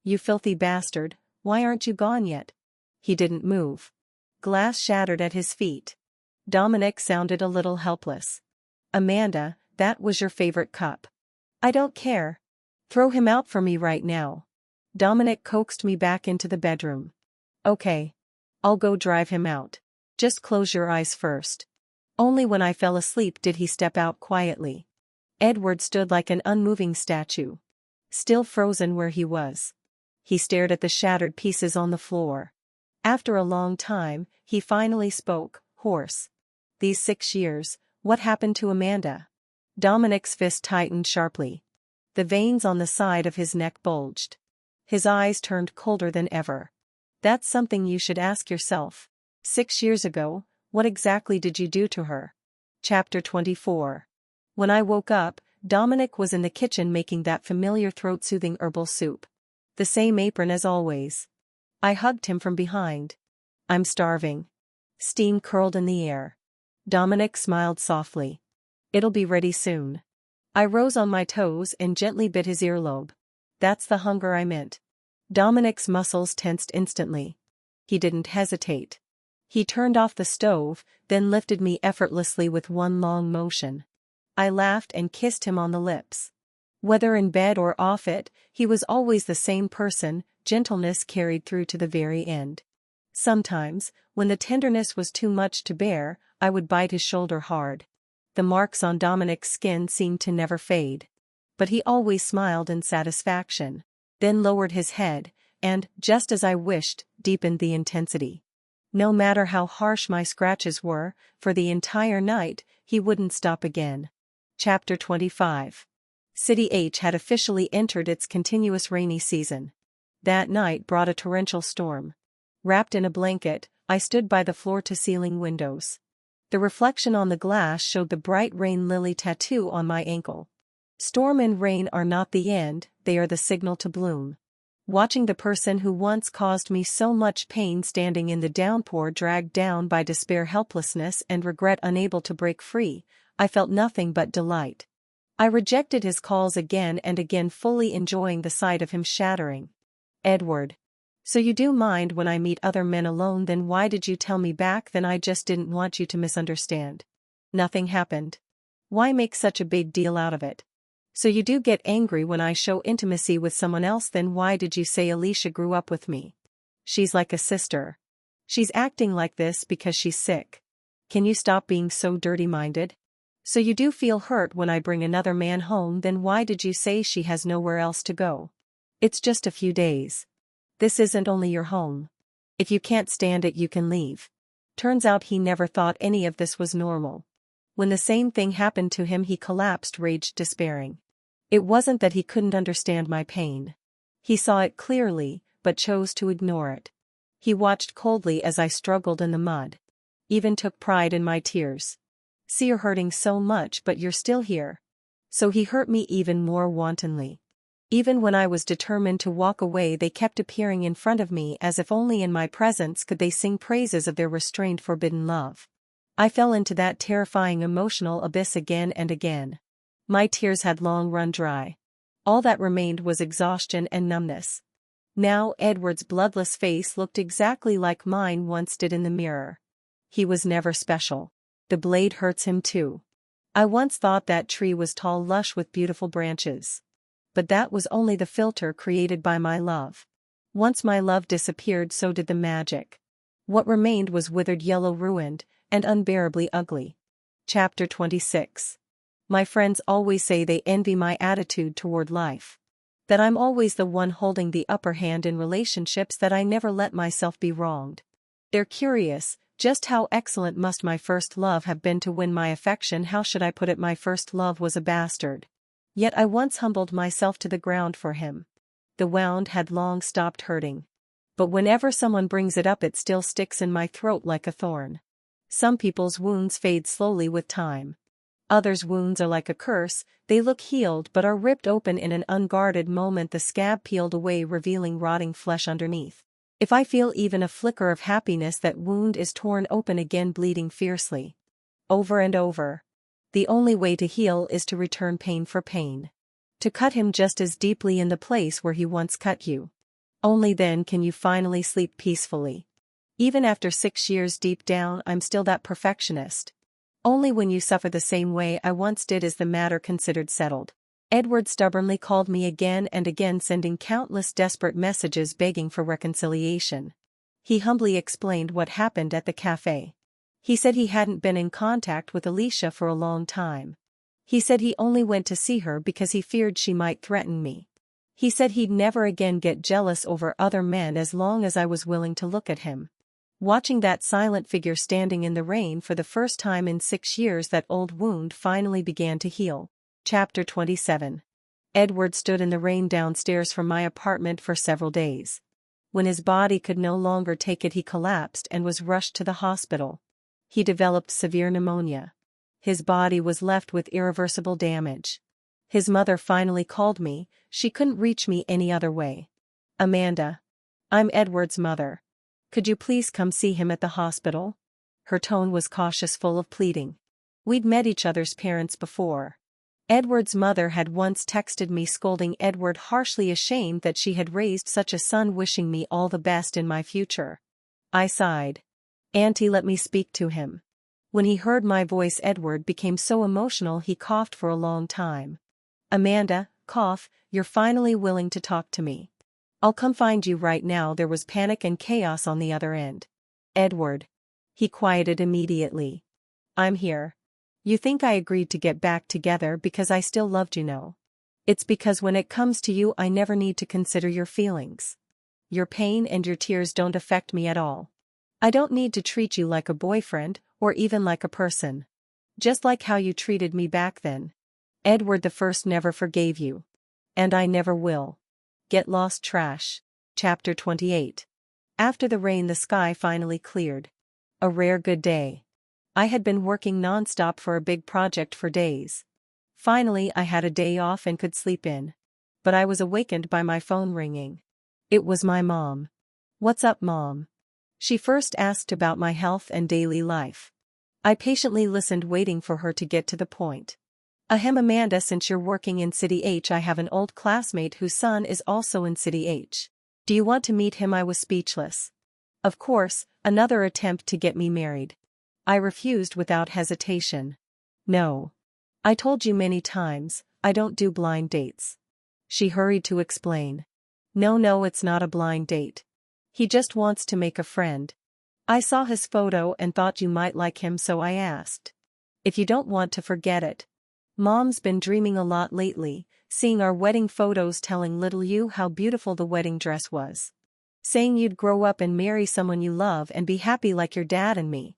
"You filthy bastard, why aren't you gone yet?" He didn't move. Glass shattered at his feet. Dominic sounded a little helpless. "Amanda, that was your favorite cup." "I don't care. Throw him out for me right now." Dominic coaxed me back into the bedroom. "Okay. I'll go drive him out. Just close your eyes first." Only when I fell asleep did he step out quietly. Edward stood like an unmoving statue. Still frozen where he was. He stared at the shattered pieces on the floor. After a long time, he finally spoke, hoarse. "These 6 years, what happened to Amanda?" Dominic's fist tightened sharply. The veins on the side of his neck bulged. His eyes turned colder than ever. "That's something you should ask yourself. 6 years ago, what exactly did you do to her?" Chapter 24. When I woke up, Dominic was in the kitchen making that familiar throat-soothing herbal soup. The same apron as always. I hugged him from behind. "I'm starving." Steam curled in the air. Dominic smiled softly. "It'll be ready soon." I rose on my toes and gently bit his earlobe. "That's the hunger I meant." Dominic's muscles tensed instantly. He didn't hesitate. He turned off the stove, then lifted me effortlessly with one long motion. I laughed and kissed him on the lips. Whether in bed or off it, he was always the same person, gentleness carried through to the very end. Sometimes, when the tenderness was too much to bear, I would bite his shoulder hard. The marks on Dominic's skin seemed to never fade. But he always smiled in satisfaction, then lowered his head, and, just as I wished, deepened the intensity. No matter how harsh my scratches were, for the entire night, he wouldn't stop again. Chapter 25. City H had officially entered its continuous rainy season. That night brought a torrential storm. Wrapped in a blanket, I stood by the floor-to-ceiling windows. The reflection on the glass showed the bright rain lily tattoo on my ankle. Storm and rain are not the end, they are the signal to bloom. Watching the person who once caused me so much pain standing in the downpour dragged down by despair, helplessness and regret, unable to break free, I felt nothing but delight. I rejected his calls again and again, fully enjoying the sight of him shattering. Edward. So you do mind when I meet other men alone? Then why did you tell me back then? I just didn't want you to misunderstand. Nothing happened. Why make such a big deal out of it? So you do get angry when I show intimacy with someone else? Then why did you say Alicia grew up with me? She's like a sister. She's acting like this because she's sick. Can you stop being so dirty-minded? So you do feel hurt when I bring another man home? Then why did you say she has nowhere else to go? It's just a few days. This isn't only your home. If you can't stand it, you can leave. Turns out he never thought any of this was normal. When the same thing happened to him, he collapsed, raged, despairing. It wasn't that he couldn't understand my pain. He saw it clearly, but chose to ignore it. He watched coldly as I struggled in the mud. Even took pride in my tears. See, you're hurting so much, but you're still here. So he hurt me even more wantonly. Even when I was determined to walk away, they kept appearing in front of me as if only in my presence could they sing praises of their restrained, forbidden love. I fell into that terrifying emotional abyss again and again. My tears had long run dry. All that remained was exhaustion and numbness. Now Edward's bloodless face looked exactly like mine once did in the mirror. He was never special. The blade hurts him too. I once thought that tree was tall, lush with beautiful branches. But that was only the filter created by my love. Once my love disappeared, so did the magic. What remained was withered, yellow, ruined, and unbearably ugly. Chapter 26. My friends always say they envy my attitude toward life. That I'm always the one holding the upper hand in relationships, that I never let myself be wronged. They're curious, just how excellent must my first love have been to win my affection? How should I put it? My first love was a bastard. Yet I once humbled myself to the ground for him. The wound had long stopped hurting. But whenever someone brings it up, it still sticks in my throat like a thorn. Some people's wounds fade slowly with time. Others' wounds are like a curse, they look healed but are ripped open in an unguarded moment, the scab peeled away, revealing rotting flesh underneath. If I feel even a flicker of happiness, that wound is torn open again, bleeding fiercely. Over and over. The only way to heal is to return pain for pain. To cut him just as deeply in the place where he once cut you. Only then can you finally sleep peacefully. Even after 6 years deep down, I'm still that perfectionist. Only when you suffer the same way I once did is the matter considered settled. Edward stubbornly called me again and again, sending countless desperate messages begging for reconciliation. He humbly explained what happened at the cafe. He said he hadn't been in contact with Alicia for a long time. He said he only went to see her because he feared she might threaten me. He said he'd never again get jealous over other men as long as I was willing to look at him. Watching that silent figure standing in the rain for the first time in 6 years, that old wound finally began to heal. Chapter 27. Edward stood in the rain downstairs from my apartment for several days. When his body could no longer take it, he collapsed and was rushed to the hospital. He developed severe pneumonia. His body was left with irreversible damage. His mother finally called me, she couldn't reach me any other way. Amanda. I'm Edward's mother. Could you please come see him at the hospital? Her tone was cautious, full of pleading. We'd met each other's parents before. Edward's mother had once texted me scolding Edward harshly, ashamed that she had raised such a son, wishing me all the best in my future. I sighed. Auntie, let me speak to him. When he heard my voice, Edward became so emotional he coughed for a long time. Amanda, cough, you're finally willing to talk to me. I'll come find you right now. There was panic and chaos on the other end. Edward. He quieted immediately. I'm here. You think I agreed to get back together because I still loved you? No. It's because when it comes to you I never need to consider your feelings. Your pain and your tears don't affect me at all. I don't need to treat you like a boyfriend, or even like a person. Just like how you treated me back then. Edward the First never forgave you. And I never will. Get lost, trash. Chapter 28. After the rain, the sky finally cleared. A rare good day. I had been working non-stop for a big project for days. Finally I had a day off and could sleep in. But I was awakened by my phone ringing. It was my mom. What's up, Mom? She first asked about my health and daily life. I patiently listened, waiting for her to get to the point. Ahem, Amanda, since you're working in City H, I have an old classmate whose son is also in City H. Do you want to meet him? I was speechless. Of course, another attempt to get me married. I refused without hesitation. No. I told you many times, I don't do blind dates. She hurried to explain. No, it's not a blind date. He just wants to make a friend. I saw his photo and thought you might like him, so I asked. If you don't want to, forget it. Mom's been dreaming a lot lately, seeing our wedding photos, telling little you how beautiful the wedding dress was. Saying you'd grow up and marry someone you love and be happy like your dad and me.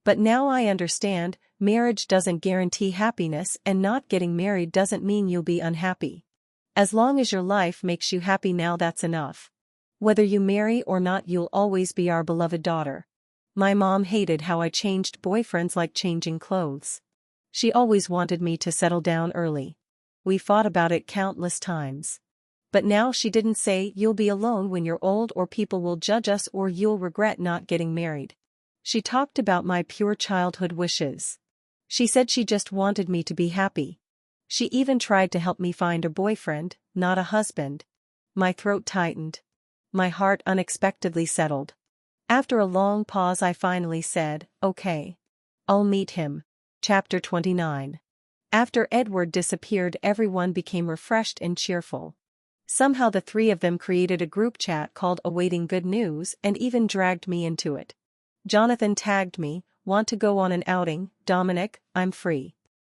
But now I understand, marriage doesn't guarantee happiness, and not getting married doesn't mean you'll be unhappy. As long as your life makes you happy now, that's enough. Whether you marry or not, you'll always be our beloved daughter. My mom hated how I changed boyfriends like changing clothes. She always wanted me to settle down early. We fought about it countless times. But now she didn't say you'll be alone when you're old, or people will judge us, or you'll regret not getting married. She talked about my pure childhood wishes. She said she just wanted me to be happy. She even tried to help me find a boyfriend, not a husband. My throat tightened. My heart unexpectedly settled. After a long pause I finally said, okay. I'll meet him. Chapter 29. After Edward disappeared, everyone became refreshed and cheerful. Somehow the three of them created a group chat called Awaiting Good News and even dragged me into it. Jonathan tagged me, want to go on an outing? Dominic, I'm free.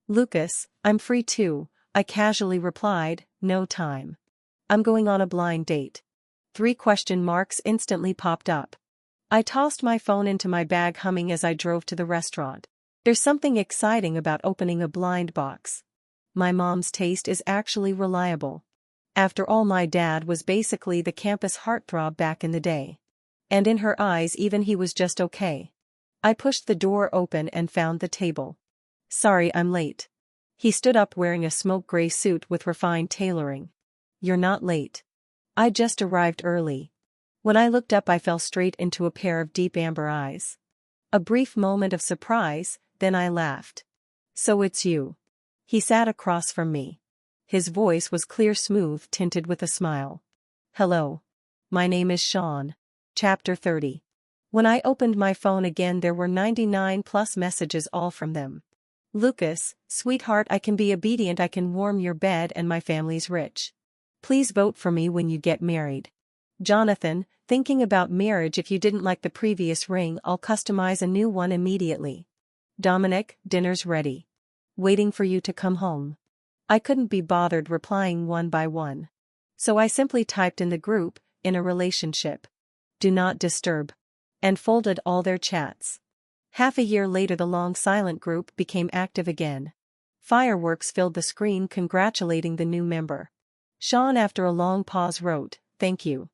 Lucas, I'm free too, I casually replied, no time. I'm going on a blind date. 3 question marks instantly popped up. I tossed my phone into my bag, humming as I drove to the restaurant. There's something exciting about opening a blind box. My mom's taste is actually reliable. After all, my dad was basically the campus heartthrob back in the day. And in her eyes even he was just okay. I pushed the door open and found the table. Sorry, I'm late. He stood up wearing a smoke gray suit with refined tailoring. You're not late. I just arrived early. When I looked up I fell straight into a pair of deep amber eyes. A brief moment of surprise, then I laughed. So it's you. He sat across from me. His voice was clear, smooth, tinted with a smile. Hello. My name is Sean. Chapter 30. When I opened my phone again there were 99 plus messages, all from them. Lucas, sweetheart, I can be obedient, I can warm your bed, and my family's rich. Please vote for me when you get married. Jonathan, thinking about marriage, if you didn't like the previous ring I'll customize a new one immediately. Dominic, dinner's ready. Waiting for you to come home. I couldn't be bothered replying one by one. So I simply typed in the group, in a relationship. Do not disturb. And folded all their chats. Half a year later the long silent group became active again. Fireworks filled the screen congratulating the new member. Sean, after a long pause, wrote, thank you.